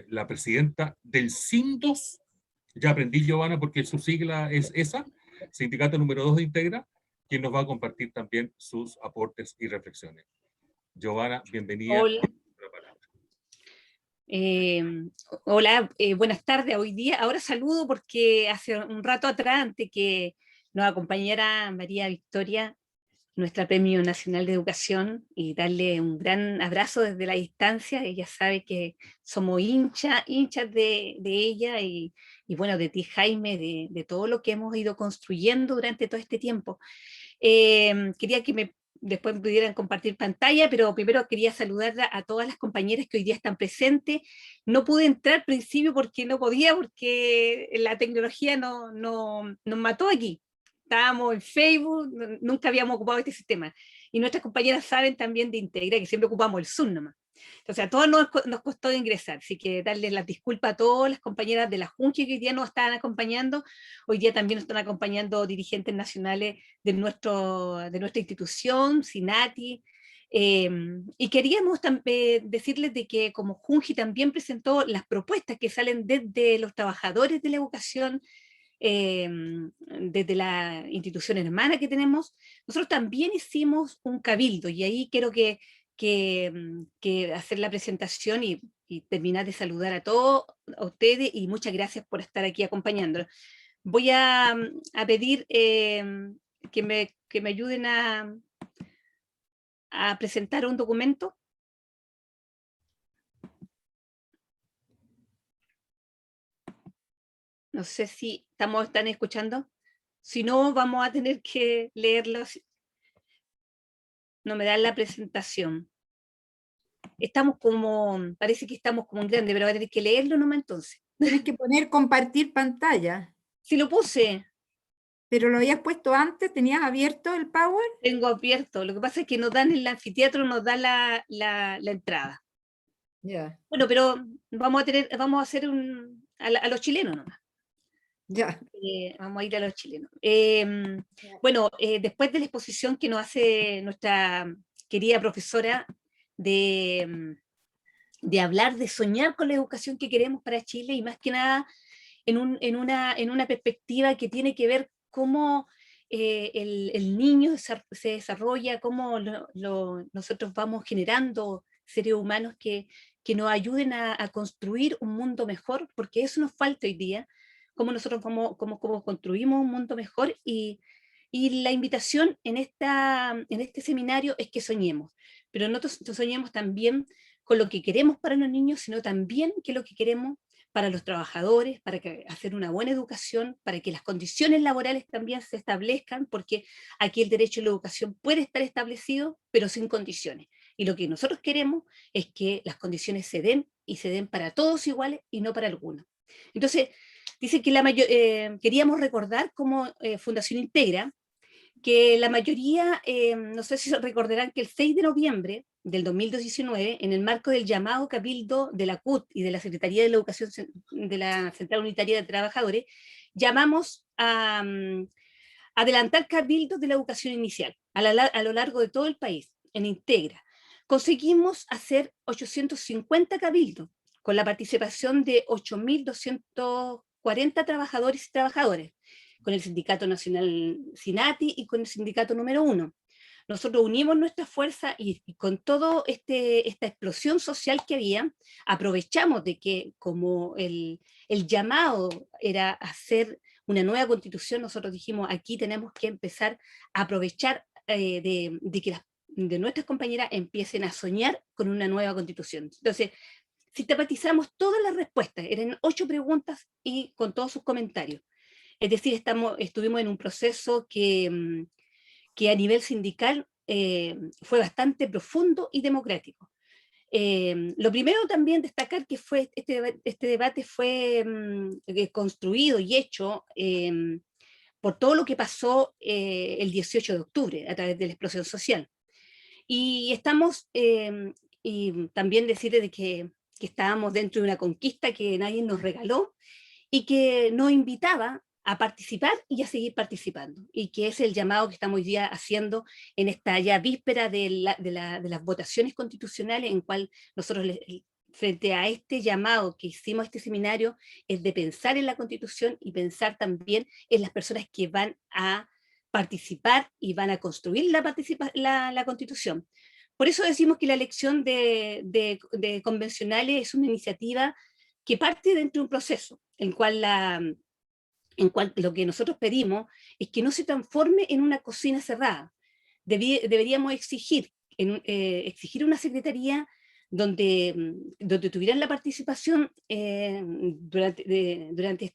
la presidenta del SINDOS. Ya aprendí, Giovanna, porque su sigla es esa, Sindicato número 2 de Integra, quien nos va a compartir también sus aportes y reflexiones. Giovanna, bienvenida. Hola. Hola, buenas tardes. Hoy día, ahora saludo porque hace un rato atrás, antes que nos acompañara María Victoria, nuestra Premio Nacional de Educación, y darle un gran abrazo desde la distancia. Ella sabe que somos hinchas de ella y bueno, de ti, Jaime, de todo lo que hemos ido construyendo durante todo este tiempo. Quería que después pudieran compartir pantalla, pero primero quería saludar a todas las compañeras que hoy día están presentes. No pude entrar al principio porque no podía, porque la tecnología nos mató aquí. Estábamos en Facebook, nunca habíamos ocupado este sistema. Y nuestras compañeras saben también de Integra, que siempre ocupamos el Zoom nomás. Entonces a todos nos costó ingresar, así que darles las disculpas a todas las compañeras de la Junta que hoy día nos están acompañando. Hoy día también nos están acompañando dirigentes nacionales de nuestra institución, SINATI, y queríamos decirles de que como Junji también presentó las propuestas que salen desde los trabajadores de la educación, desde la institución hermana que tenemos, nosotros también hicimos un cabildo, y ahí quiero que hacer la presentación y terminar de saludar a todos a ustedes, y muchas gracias por estar aquí acompañándonos. Voy a pedir que me ayuden a presentar un documento No sé si están escuchando. Si no, vamos a tener que leerlo. No me dan la presentación. Parece que estamos como en grande, pero voy a tener que leerlo nomás entonces. Tienes que poner compartir pantalla. Si lo puse. Pero lo habías puesto antes, ¿tenías abierto el Power? Tengo abierto. Lo que pasa es que nos dan el anfiteatro, nos da la entrada. Ya. Bueno, pero vamos a hacer a los chilenos nomás. Ya. Vamos a ir a los chilenos. Bueno, después de la exposición que nos hace nuestra querida profesora de hablar, de soñar con la educación que queremos para Chile, y más que nada en una perspectiva que tiene que ver cómo el niño se desarrolla, cómo nosotros vamos generando seres humanos que nos ayuden a construir un mundo mejor, porque eso nos falta hoy día, cómo nosotros cómo construimos un mundo mejor, y la invitación en este seminario es que soñemos, pero no soñemos también con lo que queremos para los niños, sino también que lo que queremos para los trabajadores, para hacer una buena educación, para que las condiciones laborales también se establezcan, porque aquí el derecho a la educación puede estar establecido, pero sin condiciones. Y lo que nosotros queremos es que las condiciones se den, y se den para todos iguales y no para algunos. Entonces, dice que queríamos recordar como Fundación Integra, que la mayoría, no sé si recordarán que el 6 de noviembre del 2019, en el marco del llamado cabildo de la CUT y de la Secretaría de la Educación de la Central Unitaria de Trabajadores, llamamos a adelantar cabildos de la educación inicial a lo largo de todo el país, en Integra. Conseguimos hacer 850 cabildos, con la participación de 8.240 trabajadores y trabajadoras, con el Sindicato Nacional SINATI y con el Sindicato número 1. Nosotros unimos nuestra fuerza y con toda esta explosión social que había, aprovechamos de que como el llamado era hacer una nueva constitución, nosotros dijimos, aquí tenemos que empezar a aprovechar de que de nuestras compañeras empiecen a soñar con una nueva constitución. Entonces, sistematizamos todas las respuestas, eran 8 preguntas y con todos sus comentarios. Es decir, estuvimos en un proceso que a nivel sindical fue bastante profundo y democrático. Lo primero también destacar que este debate fue construido y hecho por todo lo que pasó el 18 de octubre a través de la explosión social. Y y también decirles de que estábamos dentro de una conquista que nadie nos regaló y que nos invitaba a participar y a seguir participando, y que es el llamado que estamos hoy día haciendo en esta ya víspera de las votaciones constitucionales, en cual nosotros, frente a este llamado que hicimos a este seminario, es de pensar en la Constitución y pensar también en las personas que van a participar y van a construir la Constitución. Por eso decimos que la elección de convencionales es una iniciativa que parte dentro de un proceso, en cual lo que nosotros pedimos es que no se transforme en una cocina cerrada. Deberíamos exigir una secretaría donde tuvieran la participación durante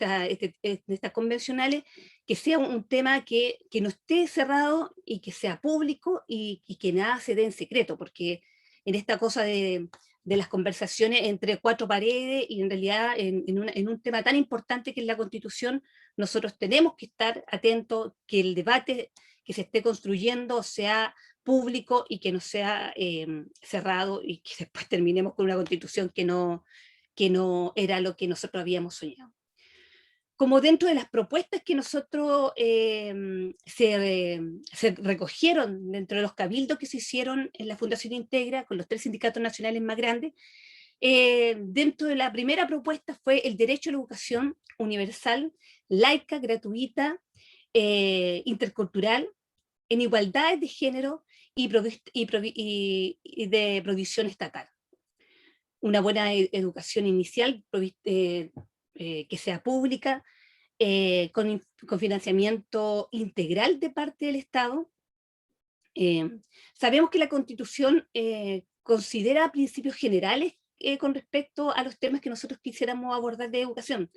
estas convencionales, que sea un tema que no esté cerrado y que sea público, y que nada se dé en secreto, porque en esta cosa de las conversaciones entre 4 paredes, y en realidad en un tema tan importante que es la Constitución, nosotros tenemos que estar atentos que el debate que se esté construyendo sea público y que no sea cerrado, y que después terminemos con una Constitución que no era lo que nosotros habíamos soñado. Como dentro de las propuestas que nosotros se recogieron dentro de los cabildos que se hicieron en la Fundación Integra, con los 3 sindicatos nacionales más grandes, dentro de la primera propuesta fue el derecho a la educación universal, laica, gratuita, intercultural, en igualdad de género y de provisión estatal. Una buena educación inicial que sea pública, con financiamiento integral de parte del Estado. Sabemos que la Constitución considera principios generales con respecto a los temas que nosotros quisiéramos abordar de educación,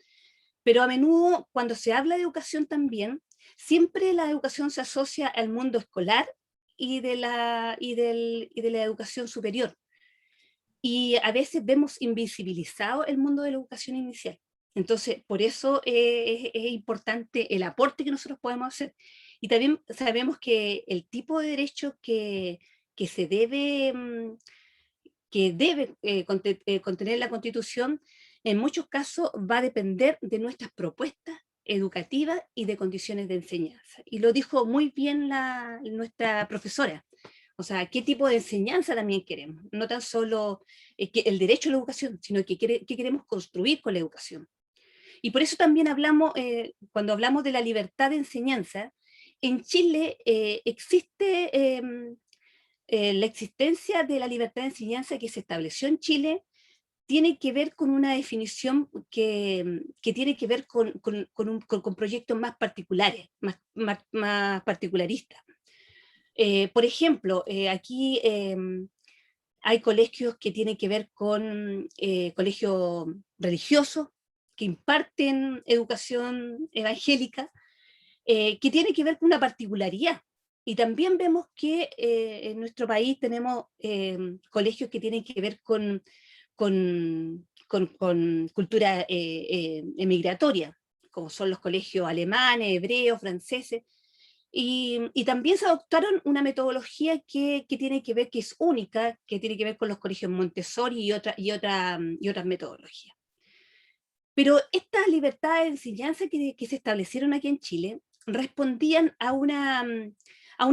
Pero a menudo, cuando se habla de educación también, siempre la educación se asocia al mundo escolar y de la educación superior. Y a veces vemos invisibilizado el mundo de la educación inicial. Entonces, por eso es importante el aporte que nosotros podemos hacer. Y también sabemos que el tipo de derecho que se debe, contener la Constitución, en muchos casos va a depender de nuestras propuestas educativas y de condiciones de enseñanza. Y lo dijo muy bien nuestra profesora. O sea, qué tipo de enseñanza también queremos. No tan solo el derecho a la educación, sino qué queremos construir con la educación. Y por eso también hablamos, cuando hablamos de la libertad de enseñanza, en Chile existe la existencia de la libertad de enseñanza que se estableció en Chile, tiene que ver con una definición que tiene que ver con proyectos más particulares, más particularistas. Por ejemplo, aquí hay colegios que tienen que ver con colegios religiosos, que imparten educación evangélica, que tiene que ver con una particularidad. Y también vemos que en nuestro país tenemos colegios que tienen que ver con cultura emigratoria, como son los colegios alemanes, hebreos, franceses. Y también se adoptaron una metodología que tiene que ver, que es única, que tiene que ver con los colegios Montessori y otras metodologías. Pero estas libertades de enseñanza que se establecieron aquí en Chile respondían a una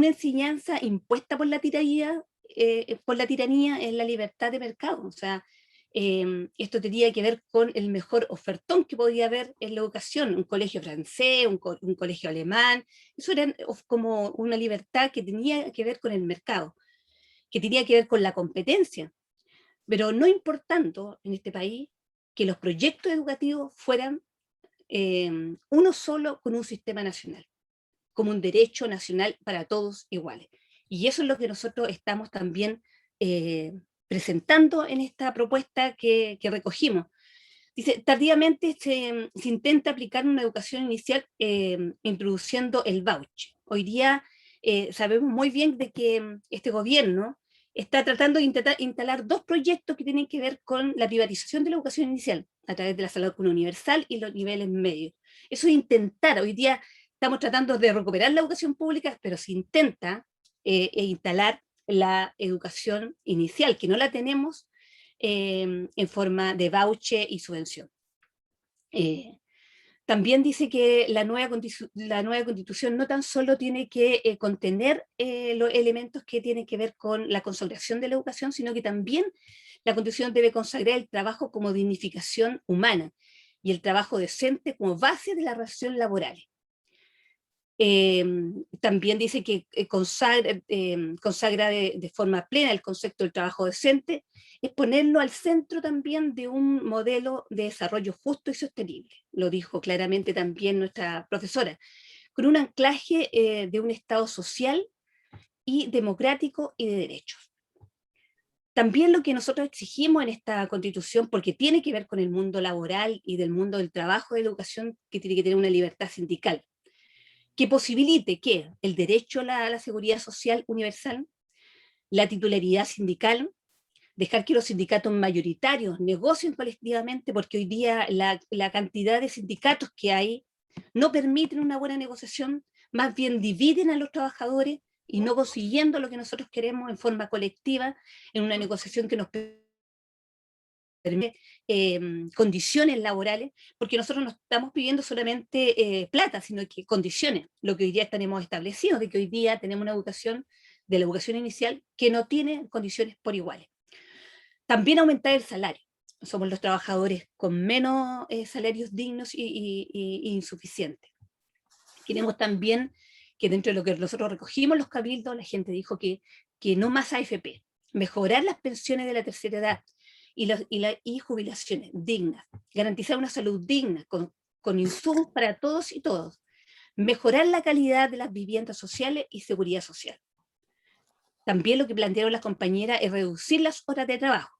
enseñanza impuesta por la tiranía en la libertad de mercado. O sea, esto tenía que ver con el mejor ofertón que podía haber en la educación, un colegio francés, un colegio alemán. Eso era como una libertad que tenía que ver con el mercado, que tenía que ver con la competencia, pero no importando en este país que los proyectos educativos fueran uno solo con un sistema nacional, como un derecho nacional para todos iguales. Y eso es lo que nosotros estamos también presentando en esta propuesta que recogimos. Dice, tardíamente se intenta aplicar una educación inicial introduciendo el voucher. Hoy día sabemos muy bien de que este gobierno está tratando de instalar dos proyectos que tienen que ver con la privatización de la educación inicial a través de la salud universal y los niveles medios. Eso es intentar, hoy día estamos tratando de recuperar la educación pública, pero se intenta instalar la educación inicial, que no la tenemos en forma de voucher y subvención. También dice que la nueva constitución no tan solo tiene que contener los elementos que tienen que ver con la consagración de la educación, sino que también la constitución debe consagrar el trabajo como dignificación humana y el trabajo decente como base de las relaciones laborales. También dice que consagra de forma plena el concepto del trabajo decente, es ponerlo al centro también de un modelo de desarrollo justo y sostenible, lo dijo claramente también nuestra profesora, con un anclaje de un Estado social y democrático y de derechos. También lo que nosotros exigimos en esta Constitución, porque tiene que ver con el mundo laboral y del mundo del trabajo de educación, que tiene que tener una libertad sindical, que posibilite que el derecho a la seguridad social universal, la titularidad sindical, dejar que los sindicatos mayoritarios negocien colectivamente, porque hoy día la cantidad de sindicatos que hay no permiten una buena negociación, más bien dividen a los trabajadores y no consiguiendo lo que nosotros queremos en forma colectiva, en una negociación que nos permite condiciones laborales, porque nosotros no estamos pidiendo solamente plata, sino que condiciones, lo que hoy día tenemos establecido, de que hoy día tenemos una educación de la educación inicial que no tiene condiciones por iguales. También aumentar el salario. Somos los trabajadores con menos salarios dignos y insuficientes. Queremos también que dentro de lo que nosotros recogimos los cabildos, la gente dijo que no más AFP, mejorar las pensiones de la tercera edad y jubilaciones dignas, garantizar una salud digna con insumos para todos y todos, mejorar la calidad de las viviendas sociales y seguridad social. También lo que plantearon las compañeras es reducir las horas de trabajo,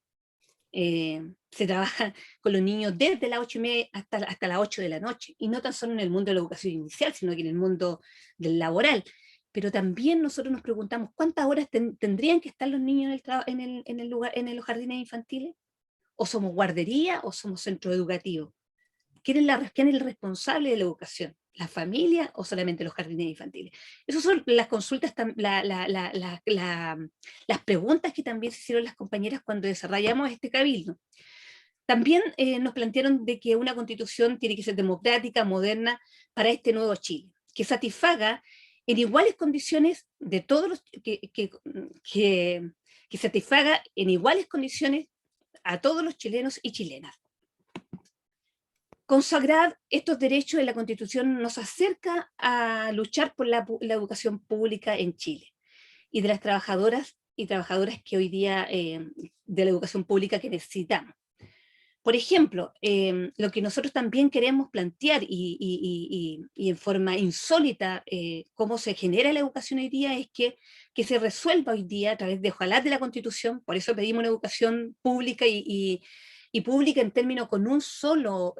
se trabaja con los niños desde las 8:30 hasta las 8 de la noche, y no tan solo en el mundo de la educación inicial, sino que en el mundo del laboral. Pero también nosotros nos preguntamos cuántas horas tendrían que estar los niños en los jardines infantiles, o somos guardería o somos centro educativo. ¿Quién es el responsable de la educación? ¿La familia o solamente los jardines infantiles? Esas son las consultas, las preguntas que también se hicieron las compañeras cuando desarrollamos este cabildo. También nos plantearon de que una constitución tiene que ser democrática, moderna, para este nuevo Chile, que satisfaga en iguales condiciones de todos los, que satisfaga en iguales condiciones a todos los chilenos y chilenas. Consagrar estos derechos en la Constitución nos acerca a luchar por la educación pública en Chile, y de las trabajadoras y trabajadores que hoy día, de la educación pública que necesitamos. Por ejemplo, lo que nosotros también queremos plantear, y en forma insólita, cómo se genera la educación hoy día, es que se resuelva hoy día a través de, ojalá, de la Constitución. Por eso pedimos una educación pública y pública en términos con una sola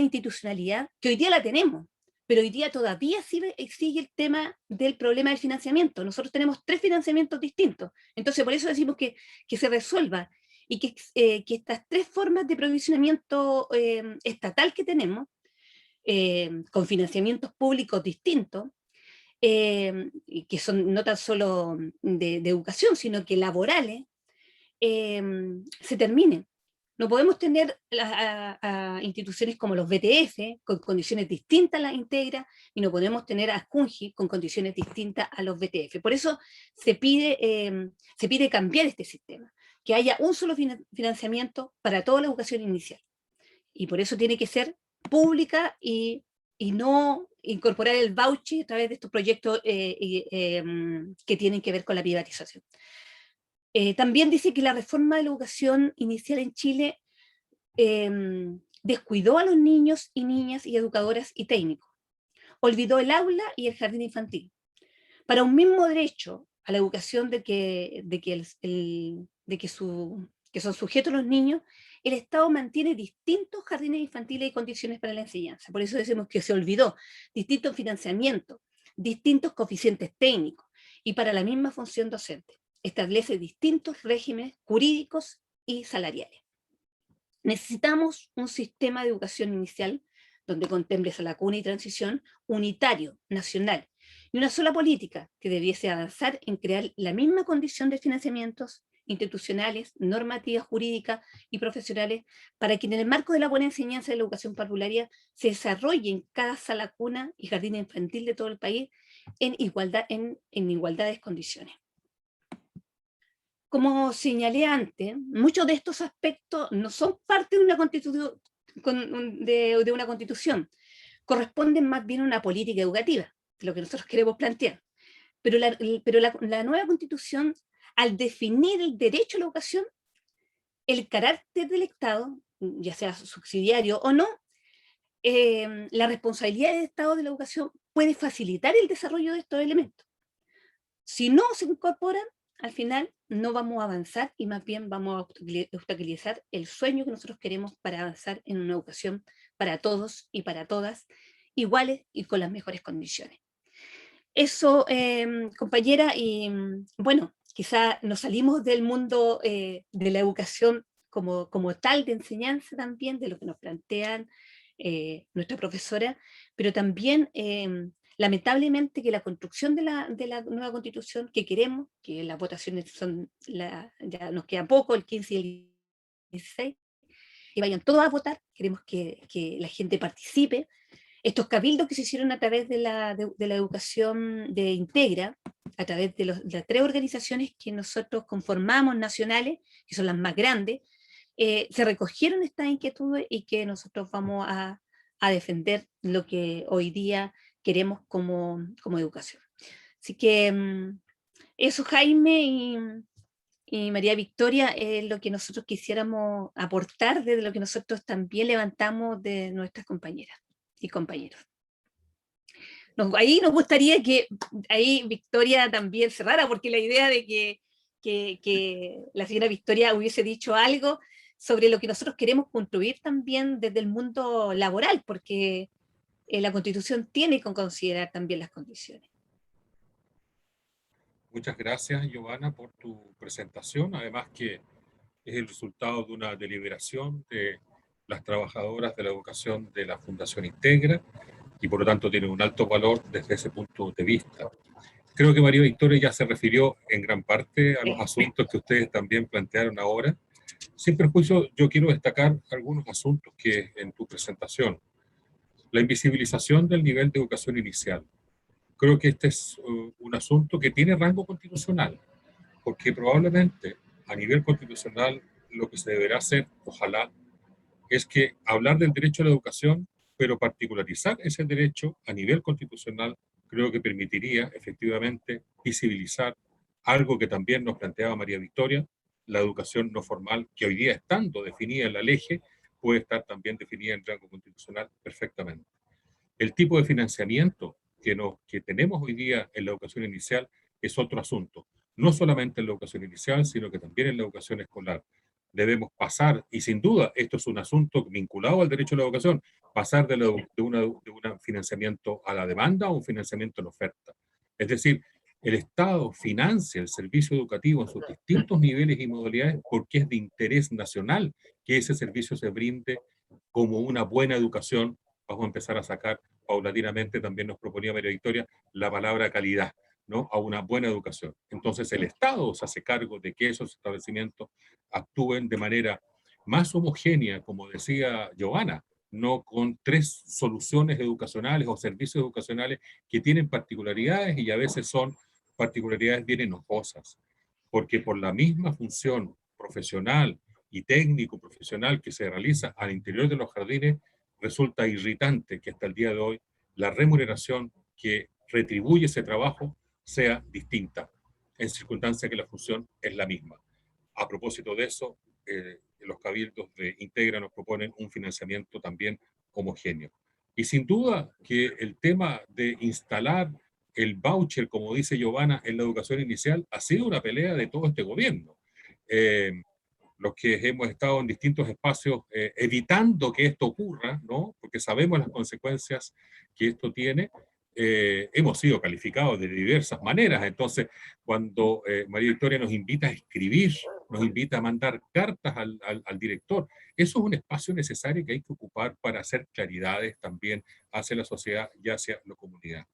institucionalidad, que hoy día la tenemos, pero hoy día todavía sigue el tema del problema del financiamiento. Nosotros tenemos 3 financiamientos distintos, entonces por eso decimos que se resuelva, y que estas 3 formas de provisionamiento estatal que tenemos, con financiamientos públicos distintos, y que son no tan solo de educación, sino que laborales, se terminen. No podemos tener a instituciones como los BTF con condiciones distintas a las Integra, y no podemos tener a Junji con condiciones distintas a los BTF. Por eso se pide cambiar este sistema, que haya un solo financiamiento para toda la educación inicial. Y por eso tiene que ser pública, y no incorporar el voucher a través de estos proyectos que tienen que ver con la privatización. También dice que la reforma de la educación inicial en Chile descuidó a los niños y niñas y educadoras y técnicos. Olvidó el aula y el jardín infantil. Para un mismo derecho a la educación que son sujetos los niños, el Estado mantiene distintos jardines infantiles y condiciones para la enseñanza. Por eso decimos que se olvidó distintos financiamientos, distintos coeficientes técnicos, y para la misma función docente establece distintos regímenes jurídicos y salariales. Necesitamos un sistema de educación inicial donde contemple esa lacuna y transición unitario, nacional, y una sola política que debiese avanzar en crear la misma condición de financiamientos institucionales, normativas, jurídicas y profesionales, para que en el marco de la buena enseñanza de la educación parvularia se desarrolle en cada sala cuna y jardín infantil de todo el país en igualdades condiciones. Como señalé antes, muchos de estos aspectos no son parte de una constitución, corresponden más bien a una política educativa, lo que nosotros queremos plantear. Pero la nueva constitución, al definir el derecho a la educación, el carácter del Estado, ya sea subsidiario o no, la responsabilidad del Estado de la educación puede facilitar el desarrollo de estos elementos. Si no se incorporan, al final no vamos a avanzar, y más bien vamos a obstaculizar el sueño que nosotros queremos para avanzar en una educación para todos y para todas, iguales y con las mejores condiciones. Eso, compañera, y bueno, quizá nos salimos del mundo de la educación como tal de enseñanza también, de lo que nos plantean nuestra profesora, pero también lamentablemente que la construcción de la nueva constitución que queremos, que las votaciones ya nos queda poco, el 15 y el 16, que vayan todos a votar, queremos que la gente participe. Estos cabildos que se hicieron a través de la educación de Integra, a través de las 3 organizaciones que nosotros conformamos nacionales, que son las más grandes, se recogieron estas inquietudes, y que nosotros vamos a defender lo que hoy día queremos como educación. Así que eso, Jaime y María Victoria, es lo que nosotros quisiéramos aportar desde lo que nosotros también levantamos de nuestras compañeras y compañeros. Ahí nos gustaría que ahí Victoria también cerrara, porque la idea de que que la señora Victoria hubiese dicho algo sobre lo que nosotros queremos construir también desde el mundo laboral, porque la Constitución tiene que considerar también las condiciones. Muchas gracias, Giovanna, por tu presentación. Además que es el resultado de una deliberación de las trabajadoras de la educación de la Fundación Integra y por lo tanto tiene un alto valor desde ese punto de vista. Creo que María Victoria ya se refirió en gran parte a los asuntos que ustedes también plantearon ahora. Sin perjuicio, yo quiero destacar algunos asuntos que en tu presentación. La invisibilización del nivel de educación inicial. Creo que este es un asunto que tiene rango constitucional, porque probablemente a nivel constitucional lo que se deberá hacer, ojalá, es que hablar del derecho a la educación, pero particularizar ese derecho a nivel constitucional, creo que permitiría efectivamente visibilizar algo que también nos planteaba María Victoria, la educación no formal, que hoy día estando definida en la ley, puede estar también definida en rango constitucional perfectamente. El tipo de financiamiento que tenemos hoy día en la educación inicial es otro asunto. No solamente en la educación inicial, sino que también en la educación escolar. Debemos pasar, y sin duda esto es un asunto vinculado al derecho a la educación, pasar de un financiamiento a la demanda a un financiamiento en oferta. Es decir, el Estado financia el servicio educativo en sus distintos niveles y modalidades porque es de interés nacional que ese servicio se brinde como una buena educación. Vamos a empezar a sacar paulatinamente, también nos proponía María Victoria, la palabra calidad, ¿no? A una buena educación. Entonces el Estado se hace cargo de que esos establecimientos actúen de manera más homogénea, como decía Giovanna, no con tres soluciones educacionales o servicios educacionales que tienen particularidades y a veces son particularidades bien enojosas, porque por la misma función profesional y técnico profesional que se realiza al interior de los jardines, resulta irritante que hasta el día de hoy la remuneración que retribuye ese trabajo sea distinta, en circunstancia que la función es la misma. A propósito de eso, los cabildos de Integra nos proponen un financiamiento también homogéneo. Y sin duda que el tema de instalar el voucher, como dice Giovanna, en la educación inicial, ha sido una pelea de todo este gobierno. Los que hemos estado en distintos espacios evitando que esto ocurra, ¿no? Porque sabemos las consecuencias que esto tiene, hemos sido calificados de diversas maneras. Entonces, cuando María Victoria nos invita a escribir, nos invita a mandar cartas al director, eso es un espacio necesario que hay que ocupar para hacer claridades también hacia la sociedad y hacia la comunidad.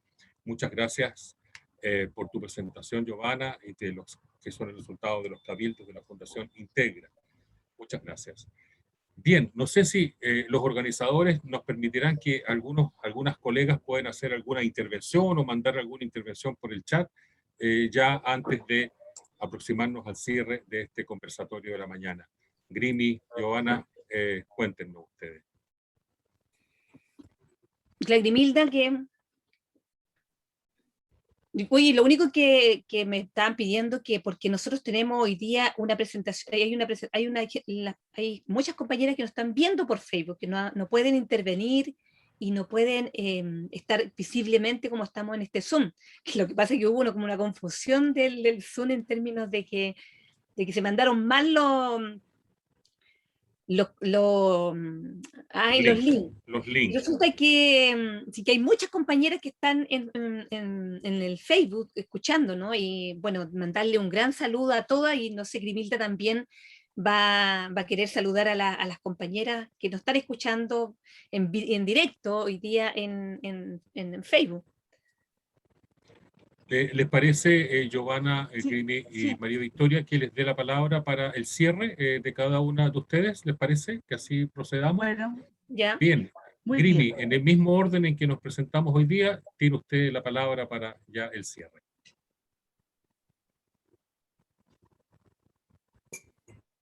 Muchas gracias por tu presentación, Giovanna, y de los que son el resultado de los cabildos de la Fundación Integra. Muchas gracias. Bien, no sé si los organizadores nos permitirán que algunas colegas puedan hacer alguna intervención o mandar alguna intervención por el chat ya antes de aproximarnos al cierre de este conversatorio de la mañana. Grimi, Giovanna, cuéntenos ustedes. Glagrimilda, que... Oye, lo único que me estaban pidiendo que, porque nosotros tenemos hoy día una presentación, hay muchas compañeras que nos están viendo por Facebook, que no pueden intervenir y no pueden estar visiblemente como estamos en este Zoom. Lo que pasa es que hubo como una confusión del Zoom en términos de que se mandaron mal los links. Los links. Resulta que sí que hay muchas compañeras que están en el Facebook escuchando, ¿no? Y bueno, mandarle un gran saludo a todas, y no sé, Grimilda también va a querer saludar a las compañeras que nos están escuchando en directo hoy día en Facebook. ¿Les parece, Giovanna, Sí, Grimi y sí. María Victoria, que les dé la palabra para el cierre de cada una de ustedes? ¿Les parece que así procedamos? Bueno, ¿Ya? Bien. muy Grimi, bien. en el mismo orden en que nos presentamos hoy día, tiene usted la palabra para ya el cierre.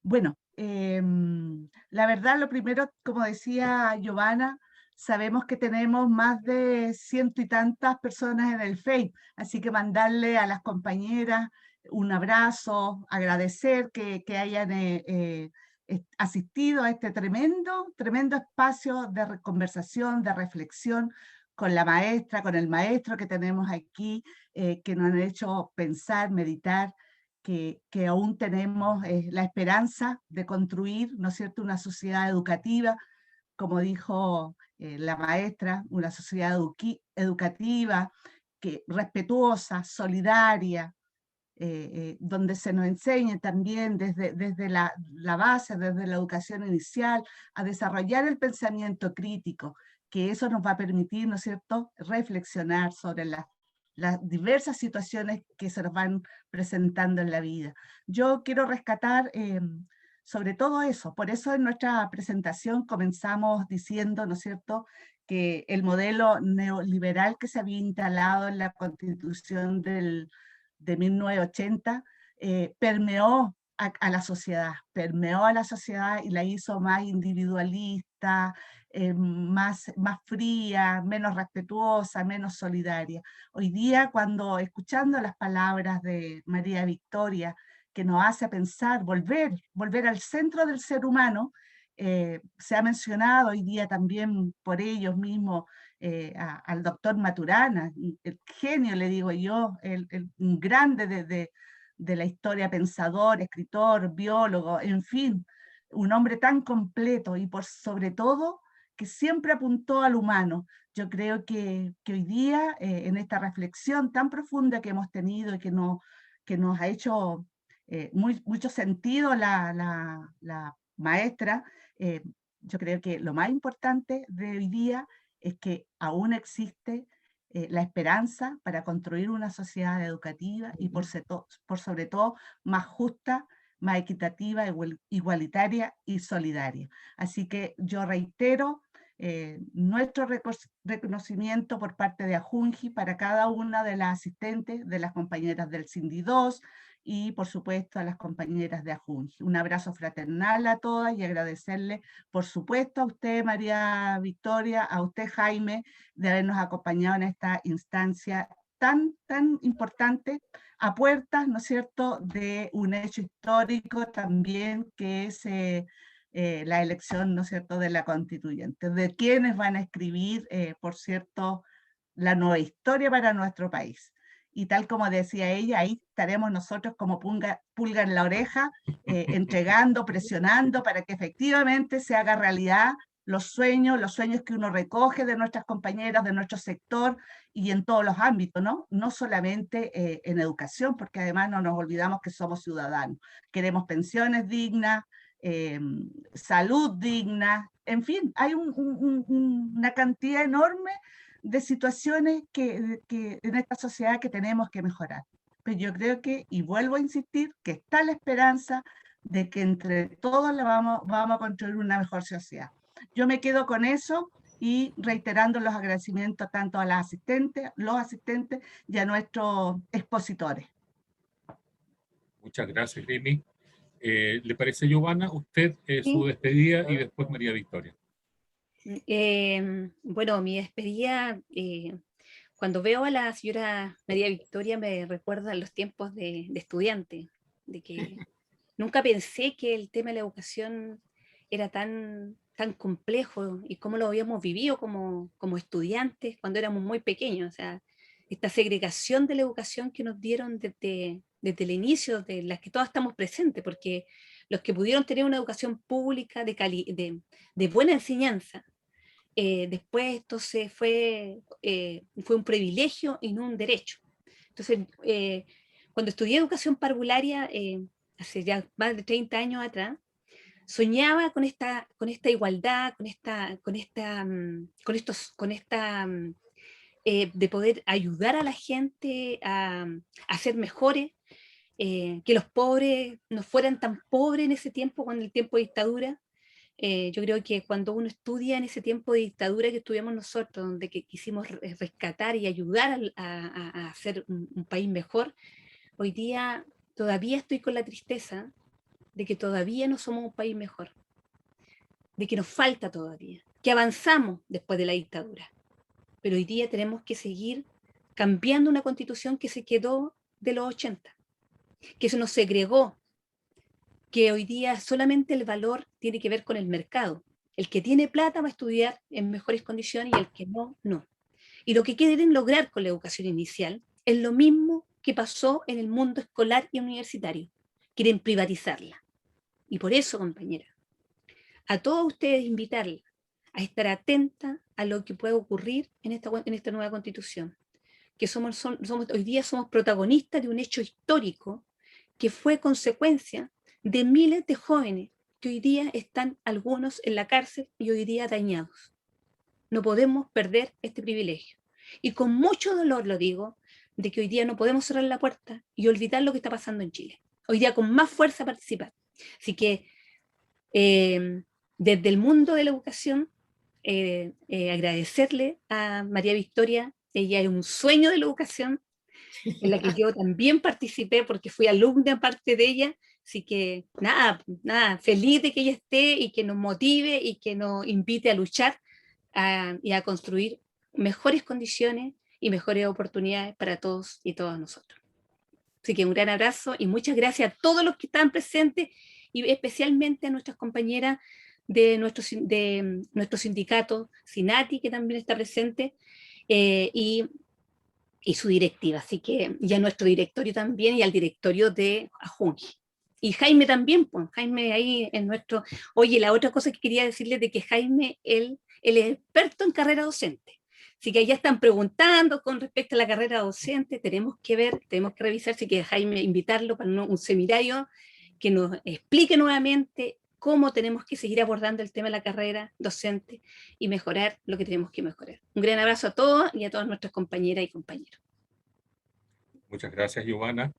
Bueno, la verdad, lo primero, como decía Giovanna, sabemos que tenemos más de 100 y tantas personas en el Facebook, así que mandarle a las compañeras un abrazo, agradecer que hayan asistido a este tremendo espacio de conversación, de reflexión con la maestra, con el maestro que tenemos aquí, que nos han hecho pensar, meditar. que aún tenemos la esperanza de construir, ¿no es cierto?, una sociedad educativa, como dijo la maestra, una sociedad educativa, respetuosa, solidaria, donde se nos enseñe también desde la base, desde la educación inicial, a desarrollar el pensamiento crítico, que eso nos va a permitir, ¿no es cierto?, reflexionar sobre las diversas situaciones que se nos van presentando en la vida. Yo quiero rescatar sobre todo eso, por eso en nuestra presentación comenzamos diciendo, ¿no es cierto?, que el modelo neoliberal que se había instalado en la Constitución de 1980 permeó a la sociedad, y la hizo más individualista, más fría, menos respetuosa, menos solidaria. Hoy día, cuando escuchando las palabras de María Victoria, que nos hace pensar, volver al centro del ser humano, se ha mencionado hoy día también por ellos mismos al doctor Maturana, el genio, le digo yo, un grande de la historia, pensador, escritor, biólogo, en fin, un hombre tan completo y por sobre todo que siempre apuntó al humano. Yo creo que hoy día, en esta reflexión tan profunda que hemos tenido y que nos ha hecho mucho sentido la maestra, yo creo que lo más importante de hoy día es que aún existe la esperanza para construir una sociedad educativa y por sobre todo más justa, más equitativa, igualitaria y solidaria. Así que yo reitero nuestro reconocimiento por parte de AJUNJI para cada una de las asistentes, de las compañeras del CINDI 2 y por supuesto a las compañeras de AJUNJI. Un abrazo fraternal a todas y agradecerle por supuesto a usted, María Victoria, a usted, Jaime, de habernos acompañado en esta instancia tan importante, a puertas, ¿no es cierto?, de un hecho histórico también que es la elección, ¿no es cierto?, de la constituyente, de quienes van a escribir, por cierto, la nueva historia para nuestro país. Y tal como decía ella, ahí estaremos nosotros como pulga en la oreja, entregando, presionando para que efectivamente se haga realidad los sueños que uno recoge de nuestras compañeras, de nuestro sector y en todos los ámbitos, ¿no? No solamente en educación, porque además no nos olvidamos que somos ciudadanos. Queremos pensiones dignas, salud digna, en fin, hay una cantidad enorme de situaciones que en esta sociedad que tenemos que mejorar. Pero yo creo que, y vuelvo a insistir, que está la esperanza de que entre todos vamos a construir una mejor sociedad. Yo me quedo con eso y reiterando los agradecimientos tanto a las asistentes, los asistentes y a nuestros expositores. Muchas gracias, Rimi. ¿Le parece, Giovanna, usted su Sí. despedida y después María Victoria? Bueno, mi despedida, cuando veo a la señora María Victoria me recuerda los tiempos de estudiante, de que nunca pensé que el tema de la educación era tan complejo y cómo lo habíamos vivido como estudiantes cuando éramos muy pequeños. O sea, esta segregación de la educación que nos dieron desde el inicio, de las que todas estamos presentes, porque los que pudieron tener una educación pública de buena enseñanza, después esto fue un privilegio y no un derecho. Entonces, cuando estudié educación parvularia, hace ya más de 30 años atrás, soñaba con esta igualdad, de poder ayudar a la gente a ser mejores, que los pobres no fueran tan pobres en ese tiempo, cuando el tiempo de dictadura. Yo creo que cuando uno estudia en ese tiempo de dictadura que estudiamos nosotros, donde quisimos rescatar y ayudar a hacer un país mejor, hoy día todavía estoy con la tristeza de que todavía no somos un país mejor, de que nos falta todavía, que avanzamos después de la dictadura, pero hoy día tenemos que seguir cambiando una constitución que se quedó de los 80, que se nos segregó, que hoy día solamente el valor tiene que ver con el mercado. El que tiene plata va a estudiar en mejores condiciones y el que no, no. Y lo que quieren lograr con la educación inicial es lo mismo que pasó en el mundo escolar y universitario. Quieren privatizarla. Y por eso, compañera, a todos ustedes invitarles a estar atenta a lo que puede ocurrir en esta nueva Constitución, que hoy día somos protagonistas de un hecho histórico que fue consecuencia de miles de jóvenes que hoy día están algunos en la cárcel y hoy día dañados. No podemos perder este privilegio. Y con mucho dolor lo digo, de que hoy día no podemos cerrar la puerta y olvidar lo que está pasando en Chile. Hoy día con más fuerza participar. Así que desde el mundo de la educación, agradecerle a María Victoria. Ella es un sueño de la educación, en la que yo también participé porque fui alumna parte de ella. Así que nada, feliz de que ella esté y que nos motive y que nos invite a luchar y a construir mejores condiciones y mejores oportunidades para todos y todas nosotros. Así que un gran abrazo y muchas gracias a todos los que están presentes y especialmente a nuestras compañeras de nuestro sindicato, Sinati, que también está presente, y su directiva, así que, y a nuestro directorio también, y al directorio de Ajungi. Y Jaime también, pues, Jaime ahí en nuestro... Oye, la otra cosa que quería decirles de que Jaime, él es experto en carrera docente. Así que ya están preguntando con respecto a la carrera docente, tenemos que ver, tenemos que revisar, así que Jaime, invitarlo para un seminario que nos explique nuevamente cómo tenemos que seguir abordando el tema de la carrera docente y mejorar lo que tenemos que mejorar. Un gran abrazo a todos y a todas nuestras compañeras y compañeros. Muchas gracias, Giovanna.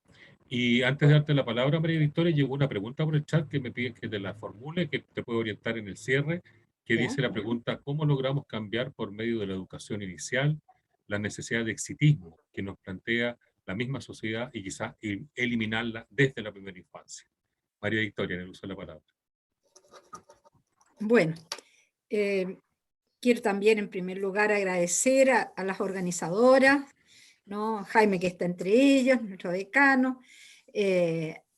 Y antes de darte la palabra, María Victoria, llegó una pregunta por el chat que me piden que te la formule, que te puedo orientar en el cierre, que dice la pregunta: ¿cómo logramos cambiar por medio de la educación inicial la necesidad de exitismo que nos plantea la misma sociedad y quizás eliminarla desde la primera infancia? María Victoria, en el uso de la palabra. Bueno, quiero también en primer lugar agradecer a las organizadoras, ¿no? Jaime, que está entre ellos, nuestro decano,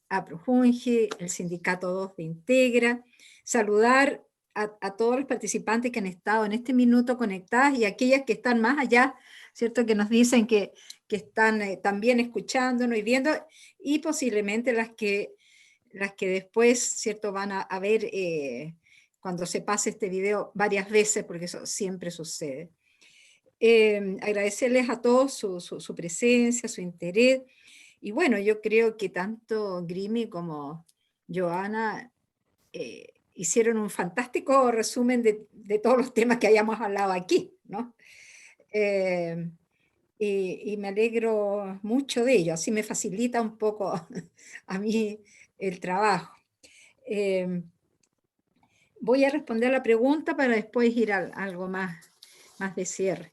a Projungi, el Sindicato 2 de Integra, saludar a todos los participantes que han estado en este minuto conectadas y aquellas que están más allá, ¿cierto? Que nos dicen que están también escuchándonos y viendo, y posiblemente las que después, ¿cierto? Van a ver cuando se pase este video varias veces, porque eso siempre sucede. Agradecerles a todos su presencia, su interés, y bueno, yo creo que tanto Grimi como Joana hicieron un fantástico resumen de todos los temas que hayamos hablado aquí, ¿no? Y me alegro mucho de ello, así me facilita un poco a mí el trabajo. Voy a responder la pregunta para después ir a algo más de cierre.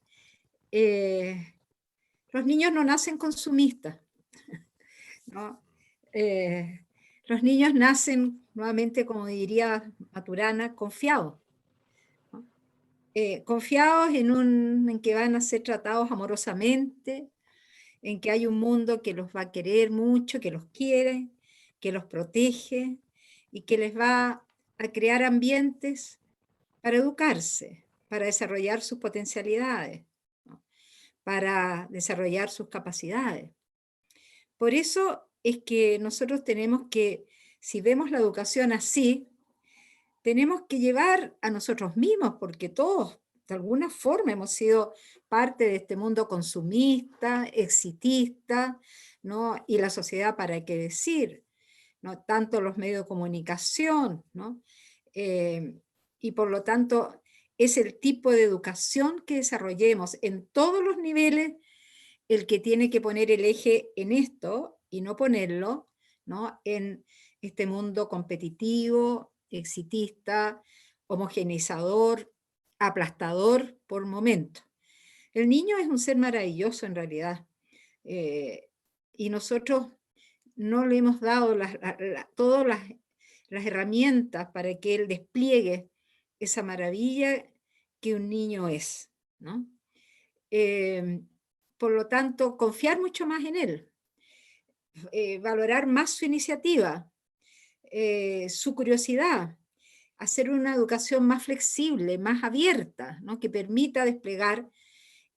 Los niños no nacen consumistas, ¿no? Los niños nacen, nuevamente, como diría Maturana, confiados, ¿no? Confiados en que van a ser tratados amorosamente, en que hay un mundo que los va a querer mucho, que los quiere, que los protege y que les va a crear ambientes para educarse, para desarrollar sus potencialidades, ¿no? Para desarrollar sus capacidades. Por eso es que nosotros tenemos que, si vemos la educación así, tenemos que llevar a nosotros mismos, porque todos de alguna forma hemos sido parte de este mundo consumista, exitista, ¿no? Y la sociedad, ¿para qué decir? ¿No? Tanto los medios de comunicación, ¿no? Y por lo tanto es el tipo de educación que desarrollemos en todos los niveles el que tiene que poner el eje en esto y no ponerlo, ¿no? En este mundo competitivo, exitista, homogeneizador, aplastador por momentos. El niño es un ser maravilloso en realidad, y nosotros no le hemos dado todas las herramientas para que él despliegue esa maravilla que un niño es, ¿no? Por lo tanto, confiar mucho más en él, valorar más su iniciativa, su curiosidad, hacer una educación más flexible, más abierta, ¿no? Que permita desplegar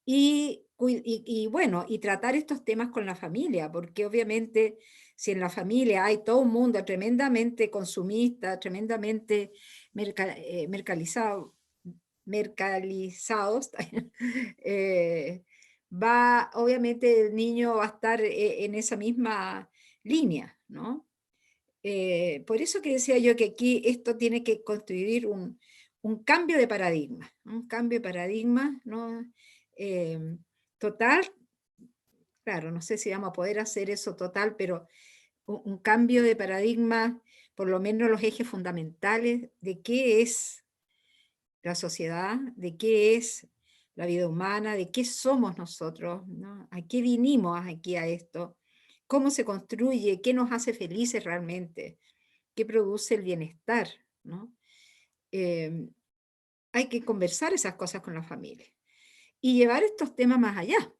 y bueno, y tratar estos temas con la familia, porque obviamente si en la familia hay todo un mundo tremendamente consumista, tremendamente mercalizados, obviamente el niño va a estar en esa misma línea, ¿no? Por eso que decía yo que aquí esto tiene que constituir un cambio de paradigma, un cambio de paradigma, ¿no? Total, claro, no sé si vamos a poder hacer eso total, pero un cambio de paradigma, por lo menos los ejes fundamentales de qué es la sociedad, de qué es la vida humana, de qué somos nosotros, ¿no? ¿A qué vinimos aquí a esto? ¿Cómo se construye? ¿Qué nos hace felices realmente? ¿Qué produce el bienestar? ¿No? Hay que conversar esas cosas con la familia y llevar estos temas más allá.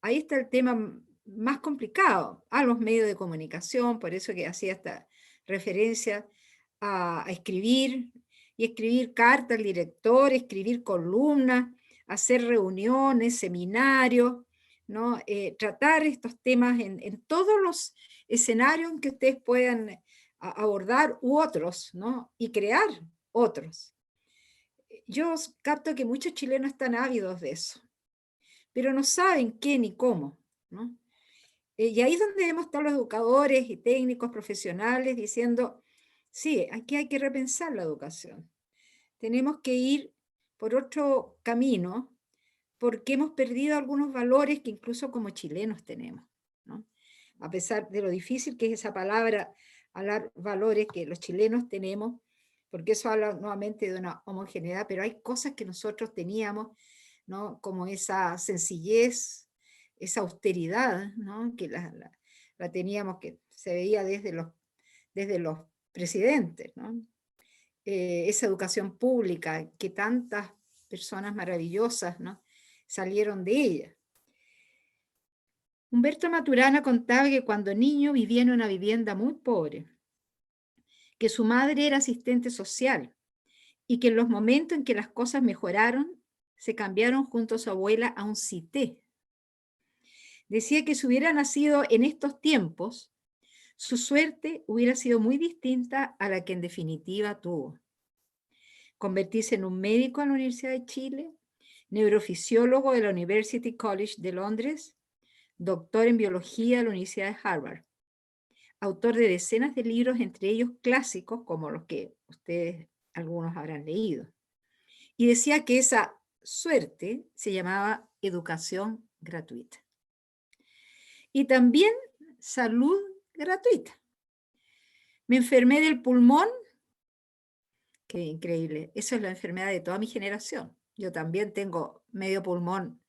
Ahí está el tema más complicado, a los medios de comunicación, por eso que hacía esta referencia a escribir, y escribir cartas al director, escribir columnas, hacer reuniones, seminarios, ¿no? Tratar estos temas en todos los escenarios en que ustedes puedan abordar u otros, ¿no? Y crear otros. Yo capto que muchos chilenos están ávidos de eso, pero no saben qué ni cómo, ¿no? Y ahí es donde debemos estar los educadores y técnicos profesionales diciendo, sí, aquí hay que repensar la educación. Tenemos que ir por otro camino porque hemos perdido algunos valores que incluso como chilenos tenemos, ¿no? A pesar de lo difícil que es esa palabra, hablar valores que los chilenos tenemos, porque eso habla nuevamente de una homogeneidad, pero hay cosas que nosotros teníamos, ¿no? Como esa sencillez, esa austeridad, ¿no? Que la teníamos, que se veía desde los presidentes, ¿no? Esa educación pública, que tantas personas maravillosas, ¿no? Salieron de ella. Humberto Maturana contaba que cuando niño vivía en una vivienda muy pobre, que su madre era asistente social y que en los momentos en que las cosas mejoraron, se cambiaron junto a su abuela a un cité. Decía que si hubiera nacido en estos tiempos, su suerte hubiera sido muy distinta a la que en definitiva tuvo. Convertirse en un médico en la Universidad de Chile, neurofisiólogo de la University College de Londres, doctor en biología de la Universidad de Harvard, autor de decenas de libros, entre ellos clásicos como los que ustedes algunos habrán leído. Y decía que esa suerte se llamaba educación gratuita. Y también salud gratuita. Me enfermé del pulmón. Qué increíble. Eso es la enfermedad de toda mi generación. Yo también tengo medio pulmón,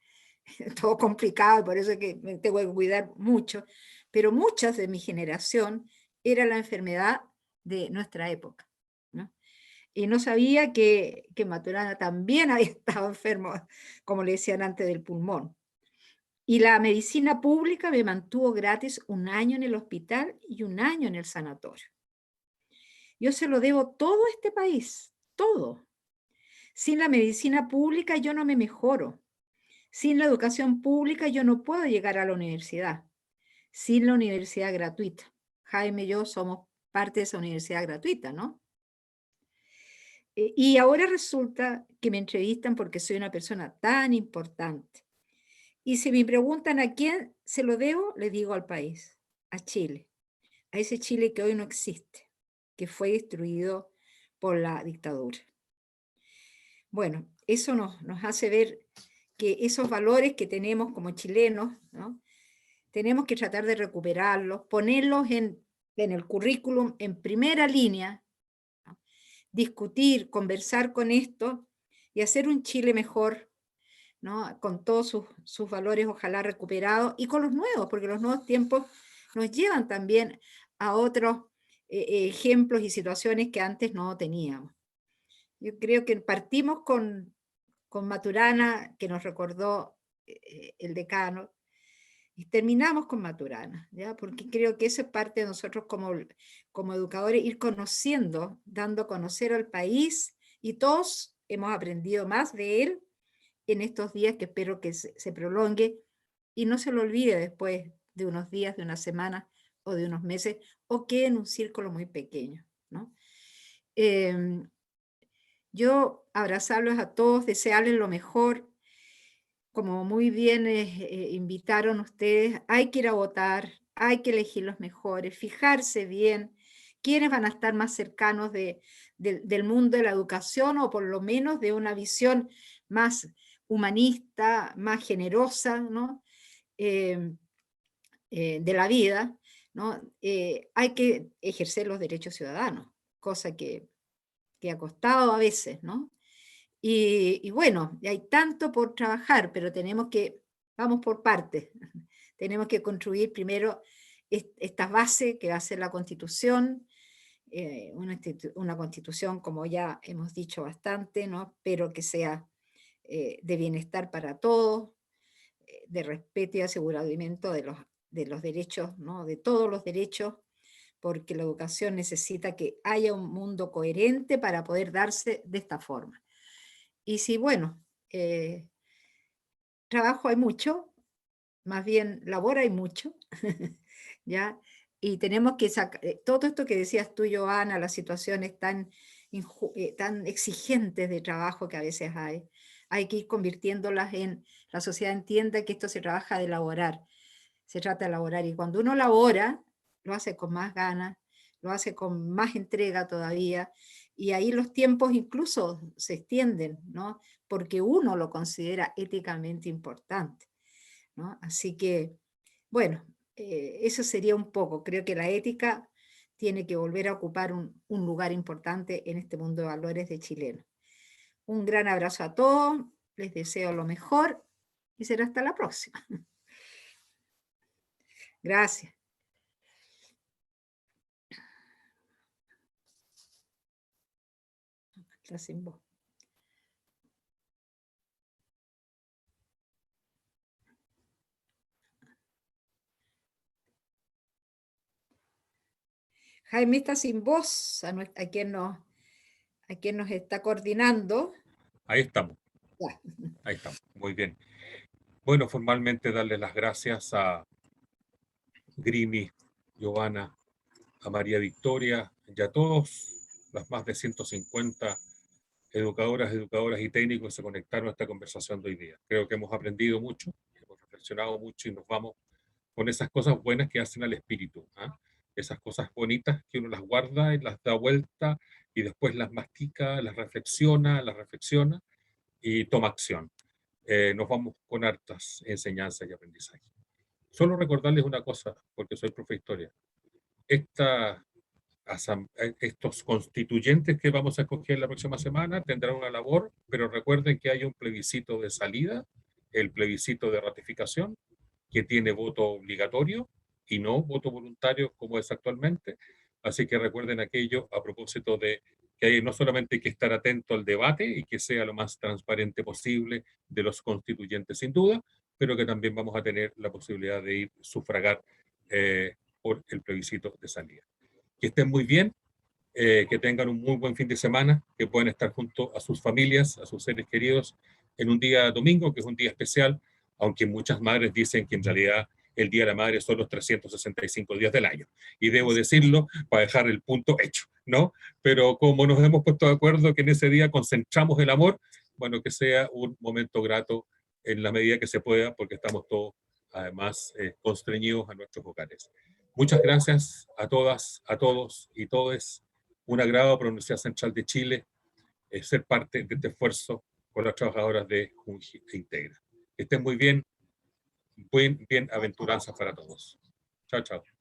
todo complicado, y por eso es que me tengo que cuidar mucho. Pero muchas de mi generación era la enfermedad de nuestra época, ¿no? Y no sabía que Maturana también había estado enfermo, como le decían antes, del pulmón. Y la medicina pública me mantuvo gratis 1 año en el hospital y 1 año en el sanatorio. Yo se lo debo todo a este país, todo. Sin la medicina pública yo no me mejoro. Sin la educación pública yo no puedo llegar a la universidad. Sin la universidad gratuita. Jaime y yo somos parte de esa universidad gratuita, ¿no? Y ahora resulta que me entrevistan porque soy una persona tan importante. Y si me preguntan a quién se lo debo, le digo al país, a Chile. A ese Chile que hoy no existe, que fue destruido por la dictadura. Bueno, eso nos hace ver que esos valores que tenemos como chilenos, ¿no? Tenemos que tratar de recuperarlos, ponerlos en el currículum en primera línea, ¿no? Discutir, conversar con esto y hacer un Chile mejor, ¿no? Con todos sus valores ojalá recuperados y con los nuevos, porque los nuevos tiempos nos llevan también a otros ejemplos y situaciones que antes no teníamos. Yo creo que partimos con Maturana, que nos recordó el decano, y terminamos con Maturana, ¿ya? Porque creo que eso es parte de nosotros como educadores, ir conociendo, dando a conocer al país, y todos hemos aprendido más de él en estos días, que espero que se prolongue y no se lo olvide después de unos días, de una semana o de unos meses, o quede en un círculo muy pequeño, ¿no? Yo abrazarlos a todos, desearles lo mejor. Como muy bien invitaron ustedes, hay que ir a votar, hay que elegir los mejores, fijarse bien quiénes van a estar más cercanos del mundo de la educación, o por lo menos de una visión más humanista, más generosa, ¿no? De la vida, ¿no? Hay que ejercer los derechos ciudadanos, cosa que ha costado a veces, ¿no? Y bueno, hay tanto por trabajar, pero vamos por partes. Tenemos que construir primero esta base que va a ser la Constitución, una Constitución, como ya hemos dicho bastante, ¿no? Pero que sea de bienestar para todos, de respeto y aseguramiento de los derechos, ¿no? De todos los derechos, porque la educación necesita que haya un mundo coherente para poder darse de esta forma. Y si, bueno, trabajo hay mucho, más bien labor hay mucho, ¿ya? Y tenemos que sacar, todo esto que decías tú, Joana, las situaciones tan exigentes de trabajo que a veces hay que ir convirtiéndolas la sociedad entienda que esto se trabaja de elaborar, se trata de elaborar, y cuando uno labora, lo hace con más ganas, lo hace con más entrega todavía, y ahí los tiempos incluso se extienden, ¿no? Porque uno lo considera éticamente importante, ¿no? Así que, bueno, eso sería un poco. Creo que la ética tiene que volver a ocupar un lugar importante en este mundo de valores de chileno. Un gran abrazo a todos, les deseo lo mejor y será hasta la próxima. Gracias. Está sin voz. Jaime está sin voz, a quien nos está coordinando. Ahí estamos. Ya. Ahí estamos. Muy bien. Bueno, formalmente darles las gracias a Grimi, Giovanna, a María Victoria y a todos las más de 150 educadoras y técnicos que se conectaron a esta conversación de hoy día. Creo que hemos aprendido mucho, hemos reflexionado mucho y nos vamos con esas cosas buenas que hacen al espíritu, ¿eh? Esas cosas bonitas que uno las guarda y las da vuelta y después las mastica, las reflexiona y toma acción. Nos vamos con hartas enseñanzas y aprendizajes. Solo recordarles una cosa, porque soy profe de historia. Estos constituyentes que vamos a escoger la próxima semana tendrán una labor, pero recuerden que hay un plebiscito de salida, el plebiscito de ratificación, que tiene voto obligatorio y no voto voluntario como es actualmente. Así que recuerden aquello a propósito de que no solamente hay que estar atento al debate y que sea lo más transparente posible de los constituyentes sin duda, pero que también vamos a tener la posibilidad de ir sufragar por el plebiscito de salida. Que estén muy bien, que tengan un muy buen fin de semana, que puedan estar junto a sus familias, a sus seres queridos, en un día domingo, que es un día especial, aunque muchas madres dicen que en realidad el Día de la Madre son los 365 días del año. Y debo decirlo para dejar el punto hecho, ¿no? Pero como nos hemos puesto de acuerdo que en ese día concentramos el amor, bueno, que sea un momento grato en la medida que se pueda, porque estamos todos, además, constreñidos a nuestros hogares. Muchas gracias a todas, a todos y todes. Un agrado para la Universidad Central de Chile ser parte de este esfuerzo con las trabajadoras de Junji e Integra. Que estén muy bien, bienaventuranzas para todos. Chao, chao.